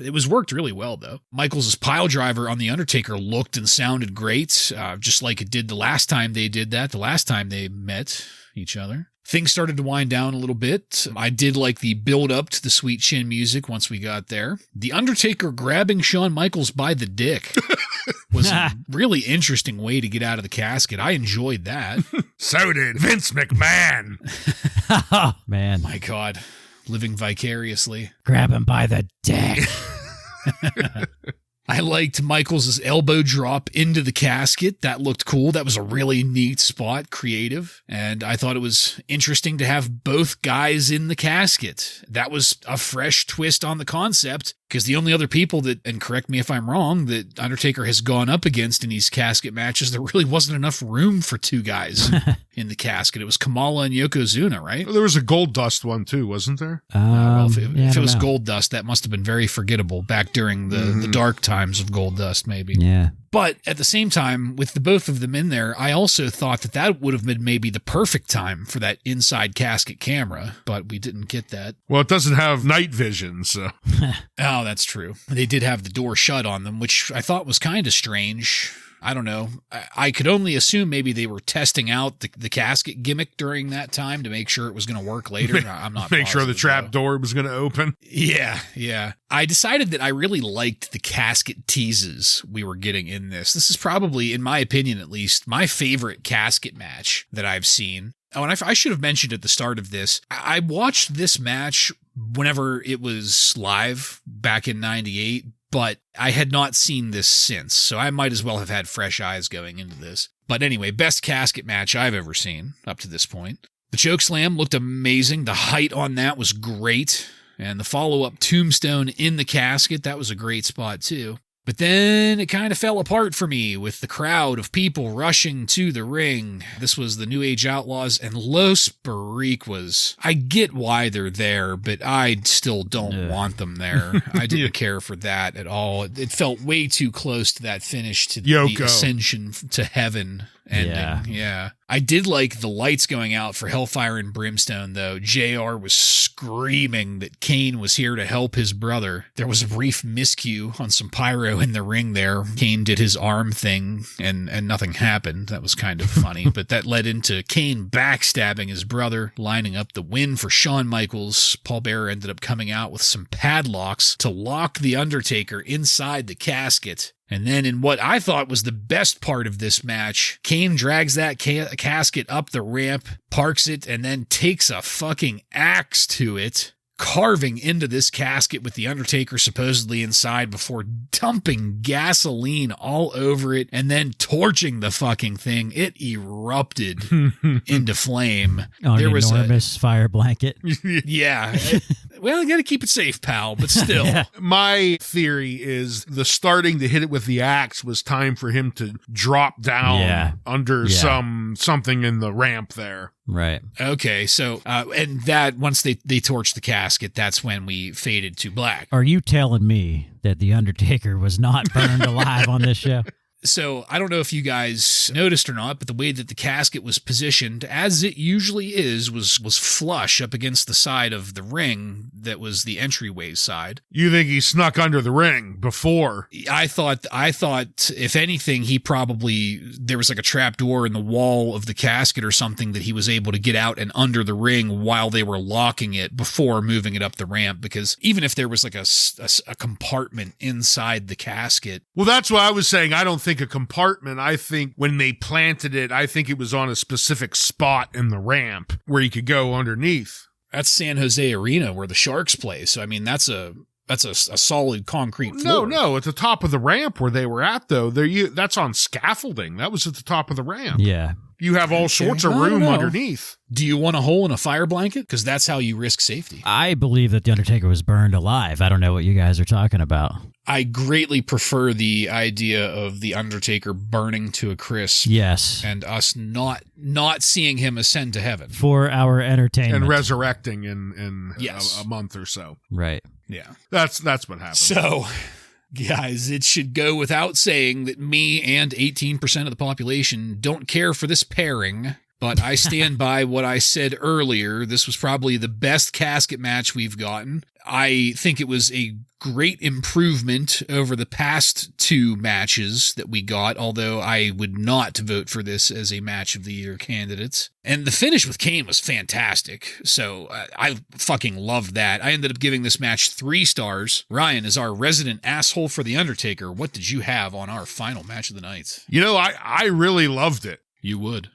It was worked really well, though. Michaels' pile driver on The Undertaker looked and sounded great, just like it did the last time they did that, the last time they met each other. Things started to wind down a little bit. I did like the build-up to the Sweet Chin music once we got there. The Undertaker grabbing Shawn Michaels by the dick was a really interesting way to get out of the casket. I enjoyed that. So did Vince McMahon. Oh, man. My God. Living vicariously. Grab him by the dick. I liked Michaels' elbow drop into the casket. That looked cool. That was a really neat spot, creative. And I thought it was interesting to have both guys in the casket. That was a fresh twist on the concept, because the only other people that, and correct me if I'm wrong, that Undertaker has gone up against in these casket matches, there really wasn't enough room for two guys in the casket. It was Kamala and Yokozuna, right? There was a Gold Dust one too, wasn't there? If it was Gold Dust, that must have been very forgettable back during the dark times of Gold Dust, maybe. Yeah. But at the same time, with the both of them in there, I also thought that would have been maybe the perfect time for that inside casket camera, but we didn't get that. Well, it doesn't have night vision, so. Oh, that's true. They did have the door shut on them, which I thought was kind of strange. I don't know. I could only assume maybe they were testing out the casket gimmick during that time to make sure it was going to work later. I'm not Make sure the trap though. door was going to open. Yeah. I decided that I really liked the casket teases we were getting in this. This is probably, in my opinion at least, my favorite casket match that I've seen. Oh, and I should have mentioned at the start of this, I watched this match whenever it was live back in 98, but I had not seen this since, so I might as well have had fresh eyes going into this. But anyway, best casket match I've ever seen up to this point. The chokeslam looked amazing. The height on that was great. And the follow-up tombstone in the casket, that was a great spot too. But then it kind of fell apart for me with the crowd of people rushing to the ring. This was the New Age Outlaws and Los Boricuas. I get why they're there, but I still don't want them there. I didn't care for that at all. It felt way too close to that finish to the ascension to heaven ending. Yeah. I did like the lights going out for Hellfire and Brimstone, though. JR was screaming that Kane was here to help his brother. There was a brief miscue on some pyro in the ring there. Kane did his arm thing, and nothing happened. That was kind of funny. But that led into Kane backstabbing his brother, lining up the win for Shawn Michaels. Paul Bearer ended up coming out with some padlocks to lock The Undertaker inside the casket. And then in what I thought was the best part of this match, Kane drags that casket up the ramp, parks it, and then takes a fucking axe to it, carving into this casket with the Undertaker supposedly inside before dumping gasoline all over it and then torching the fucking thing. It erupted into flame. On an enormous fire blanket. Yeah. Well, you got to keep it safe, pal, but still. Yeah. My theory is the starting to hit it with the axe was time for him to drop down under something in the ramp there. Right. Okay, so, and that, once they torched the casket, that's when we faded to black. Are you telling me that The Undertaker was not burned alive on this show? So I don't know if you guys noticed or not, but the way that the casket was positioned, as it usually is, was flush up against the side of the ring that was the entryway side. You think he snuck under the ring before? I thought if anything, there was like a trap door in the wall of the casket or something that he was able to get out and under the ring while they were locking it before moving it up the ramp, because even if there was like a compartment inside the casket. Well, that's what I was saying. I don't think a compartment. I think when they planted it, I think it was on a specific spot in the ramp where you could go underneath. That's San Jose Arena where the Sharks play. So, I mean, that's a solid concrete floor. No, at the top of the ramp where they were at, though, that's on scaffolding. That was at the top of the ramp. Yeah. You have all sorts of room underneath. Do you want a hole in a fire blanket? Because that's how you risk safety. I believe that The Undertaker was burned alive. I don't know what you guys are talking about. I greatly prefer the idea of The Undertaker burning to a crisp. Yes. And us not seeing him ascend to heaven. For our entertainment. And resurrecting in yes. a month or so. Right. Yeah. That's what happened. So, guys, it should go without saying that me and 18% of the population don't care for this pairing. But I stand by what I said earlier. This was probably the best casket match we've gotten. I think it was a great improvement over the past two matches that we got, although I would not vote for this as a match of the year candidate. And the finish with Kane was fantastic, so I fucking loved that. I ended up giving this match 3 stars. Ryan, as our resident asshole for The Undertaker, what did you have on our final match of the night? You know, I really loved it. You would.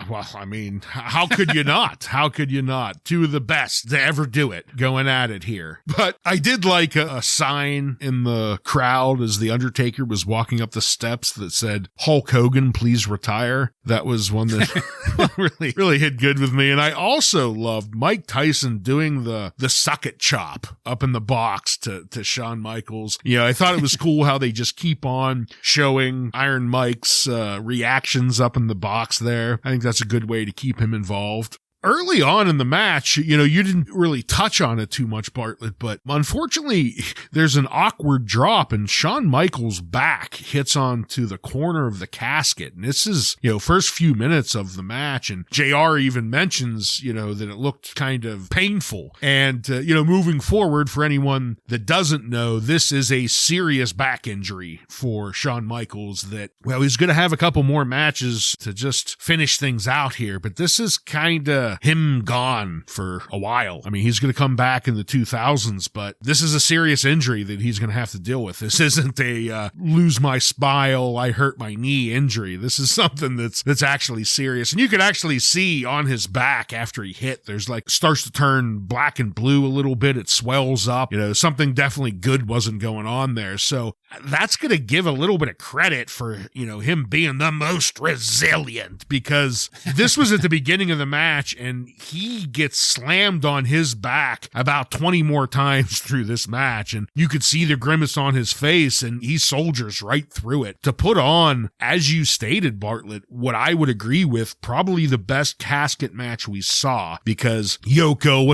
Well, I mean, how could you not? How could you not? 2 of the best to ever do it going at it here. But I did like a sign in the crowd as The Undertaker was walking up the steps that said, "Hulk Hogan, please retire." That was one that really hit good with me. And I also loved Mike Tyson doing the suck it chop up in the box to Shawn Michaels. You know, I thought it was cool how they just keep on showing Iron Mike's reactions up in the box there. I think that's a good way to keep him involved. Early on in the match, you know, you didn't really touch on it too much, Bartlett, but unfortunately, there's an awkward drop and Shawn Michaels' back hits onto the corner of the casket. And this is, you know, first few minutes of the match. And JR even mentions, you know, that it looked kind of painful. And, you know, moving forward, for anyone that doesn't know, this is a serious back injury for Shawn Michaels that, well, he's going to have a couple more matches to just finish things out here. But this is kind of him gone for a while. I mean, he's going to come back in the 2000s, but this is a serious injury that he's going to have to deal with. This isn't a lose my smile, I hurt my knee injury. This is something that's actually serious. And you could actually see on his back after he hit, there's like starts to turn black and blue a little bit. It swells up. You know, something definitely good wasn't going on there. So that's going to give a little bit of credit for, you know, him being the most resilient, because this was at the beginning of the match and he gets slammed on his back about 20 more times through this match. And you could see the grimace on his face and he soldiers right through it to put on, as you stated, Bartlett, what I would agree with, probably the best casket match we saw, because Yoko,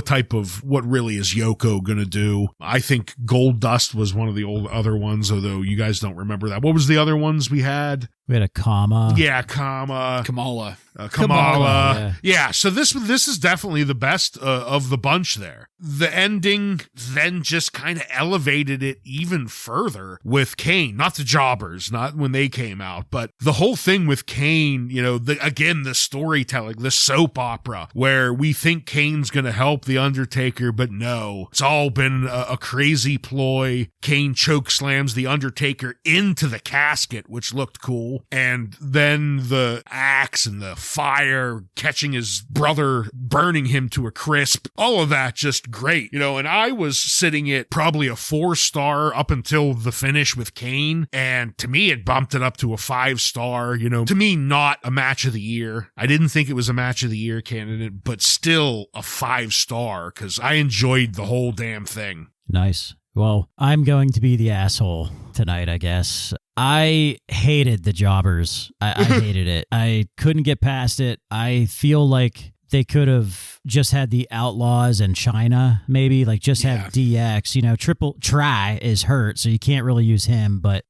what really is Yoko going to do? I think Gold Dust was one of the old other ones, although you guys don't remember that. What was the other ones we had? We had a comma. Yeah, Kamala. Kamala. Yeah, so this is definitely the best of the bunch there. The ending then just kind of elevated it even further with Kane, not the jobbers, not when they came out, but the whole thing with Kane, the storytelling, the soap opera, where we think Kane's going to help the Undertaker, but no, it's all been a crazy ploy. Kane choke slams the Undertaker into the casket, which looked cool, and then the axe and the fire catching his brother, burning him to a crisp, all of that just great, and I was sitting at probably a 4-star up until the finish with Kane, and to me it bumped it up to a 5-star. To me, not a match of the year. I didn't think it was a match of the year candidate, but still a 5-star because I enjoyed the whole damn thing. Nice. Well, I'm going to be the asshole tonight, I guess. I hated the jobbers. I hated it. I couldn't get past it. I feel like they could have just had the Outlaws and China, maybe, like just have DX. Triple Try is hurt, so you can't really use him, but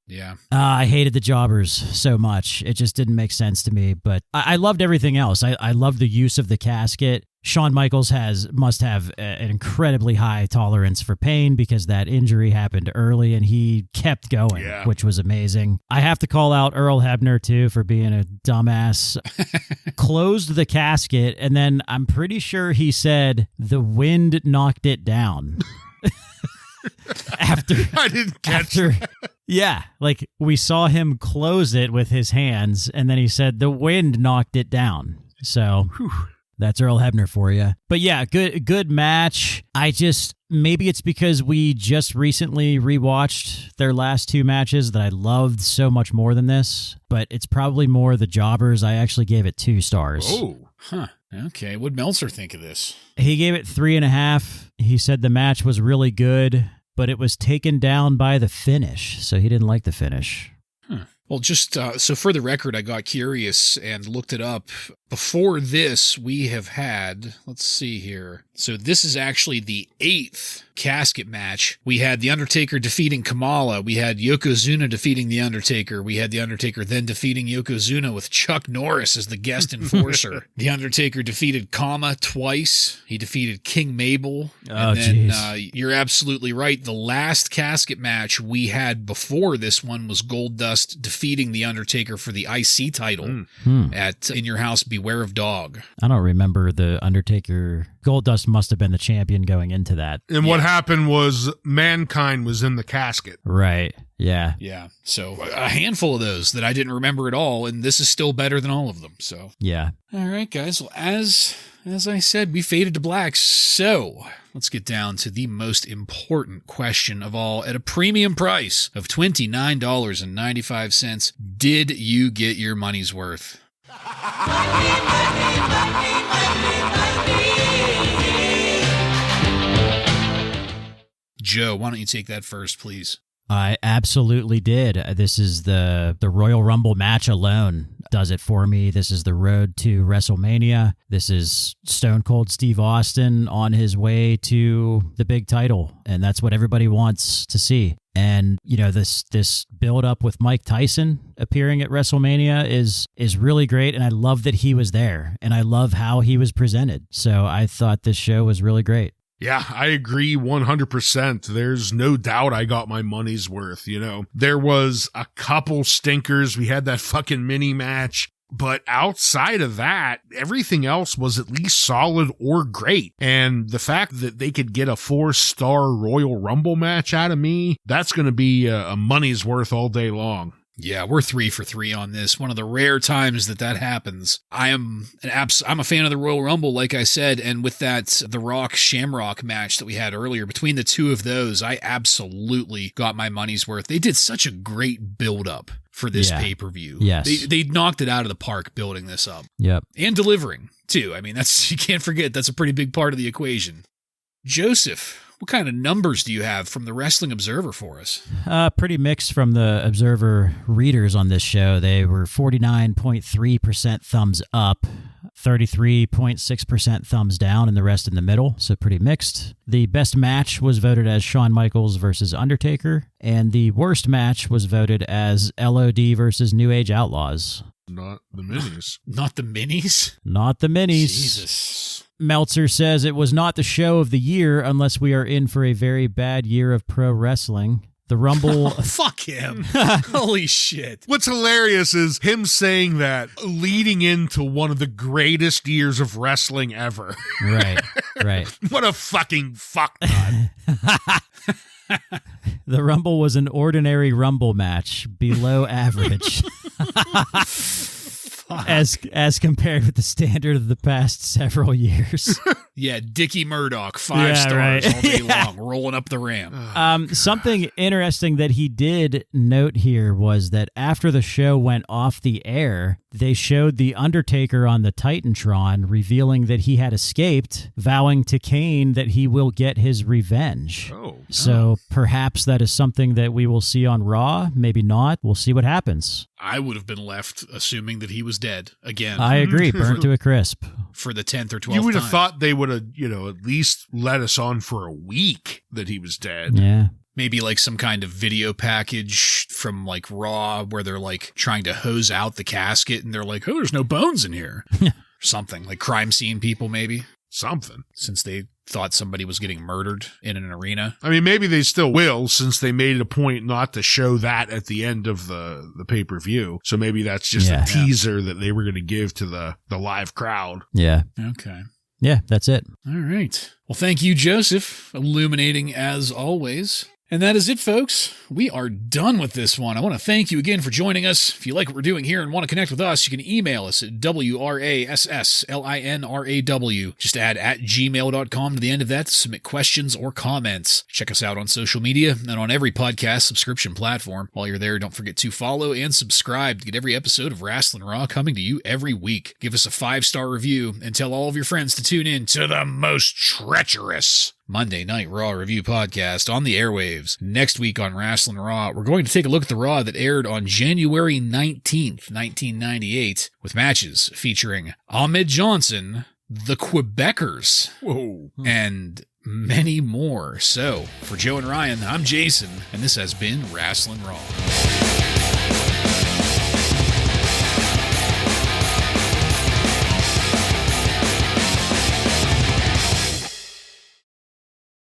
I hated the jobbers so much. It just didn't make sense to me, but I loved everything else. I loved the use of the casket. Shawn Michaels must have an incredibly high tolerance for pain because that injury happened early and he kept going, which was amazing. I have to call out Earl Hebner, too, for being a dumbass. Closed the casket, and then I'm pretty sure he said the wind knocked it down. I didn't catch that. Yeah, like we saw him close it with his hands, and then he said the wind knocked it down. So... That's Earl Hebner for you. But yeah, good match. Maybe it's because we just recently rewatched their last 2 matches that I loved so much more than this. But it's probably more the jobbers. I actually gave it 2 stars. Oh, huh. Okay. What'd Meltzer think of this? He gave it 3.5. He said the match was really good, but it was taken down by the finish. So he didn't like the finish. Well, just so for the record, I got curious and looked it up. Before this, we have had, let's see here. So this is actually the 8th casket match. We had The Undertaker defeating Kamala. We had Yokozuna defeating The Undertaker. We had The Undertaker then defeating Yokozuna with Chuck Norris as the guest enforcer. The Undertaker defeated Kama twice. He defeated King Mabel. And then you're absolutely right. The last casket match we had before this one was Goldust defeating The Undertaker for the IC title at In Your House Beware of Dog. I don't remember the Undertaker. Goldust must have been the champion going into that. And what happened was Mankind was in the casket. Right. Yeah. Yeah. So a handful of those that I didn't remember at all, and this is still better than all of them. So yeah. All right, guys. Well, as I said, we faded to black. So let's get down to the most important question of all. At a premium price of $29.95, did you get your money's worth? Joe, why don't you take that first, please? I absolutely did. This is the Royal Rumble match alone does it for me. This is the road to WrestleMania. This is Stone Cold Steve Austin on his way to the big title, and that's what everybody wants to see. And, this build up with Mike Tyson appearing at WrestleMania is really great, and I love that he was there, and I love how he was presented. So I thought this show was really great. Yeah, I agree 100%. There's no doubt I got my money's worth, There was a couple stinkers. We had that fucking mini match. But outside of that, everything else was at least solid or great. And the fact that they could get a 4-star Royal Rumble match out of me, that's going to be a money's worth all day long. Yeah, we're 3 for 3 on this. One of the rare times that happens. I'm a fan of the Royal Rumble, like I said, and with that The Rock Shamrock match that we had earlier, between the two of those, I absolutely got my money's worth. They did such a great build-up for this pay-per-view. Yes. They knocked it out of the park building this up. Yep. And delivering, too. I mean, you can't forget, that's a pretty big part of the equation. Joseph, what kind of numbers do you have from the Wrestling Observer for us? Pretty mixed from the Observer readers on this show. They were 49.3% thumbs up, 33.6% thumbs down, and the rest in the middle, so pretty mixed. The best match was voted as Shawn Michaels versus Undertaker, and the worst match was voted as LOD versus New Age Outlaws. Not the minis. Not the minis? Not the minis. Jesus. Meltzer says it was not the show of the year unless we are in for a very bad year of pro wrestling. The Rumble... Oh, fuck him. Holy shit. What's hilarious is him saying that leading into one of the greatest years of wrestling ever. Right. What a fucking fucknut. The Rumble was an ordinary Rumble match, below average. As compared with the standard of the past several years. Yeah, Dickie Murdoch, 5 stars all day long, rolling up the ramp. Something interesting that he did note here was that after the show went off the air, they showed The Undertaker on the Titantron revealing that he had escaped, vowing to Kane that he will get his revenge. So perhaps that is something that we will see on Raw, maybe not. We'll see what happens. I would have been left assuming that he was dead again. I agree, burnt to a crisp. For the 10th or 12th You would have time. thought they would have, at least let us on for a week that he was dead. Yeah. Maybe like some kind of video package from like Raw where they're like trying to hose out the casket and they're like, oh, there's no bones in here. Something like crime scene people, maybe. Something. Since they thought somebody was getting murdered in an arena. I mean, maybe they still will, since they made it a point not to show that at the end of the pay-per-view. So maybe that's just a teaser that they were going to give to the live crowd. Yeah. Okay. Yeah, that's it. All right. Well, thank you, Joseph. Illuminating as always. And that is it, folks. We are done with this one. I want to thank you again for joining us. If you like what we're doing here and want to connect with us, you can email us at WRASSLINRAW. Just add @gmail.com to the end of that to submit questions or comments. Check us out on social media and on every podcast subscription platform. While you're there, don't forget to follow and subscribe to get every episode of Wrasslin Raw coming to you every week. Give us a 5-star review and tell all of your friends to tune in to the most treacherous Monday Night Raw review podcast on the airwaves. Next week on Wrasslin Raw, we're going to take a look at the Raw that aired on January 19th, 1998, with matches featuring Ahmed Johnson, the Quebecers, and many more. So, for Joe and Ryan, I'm Jason, and this has been Wrasslin Raw.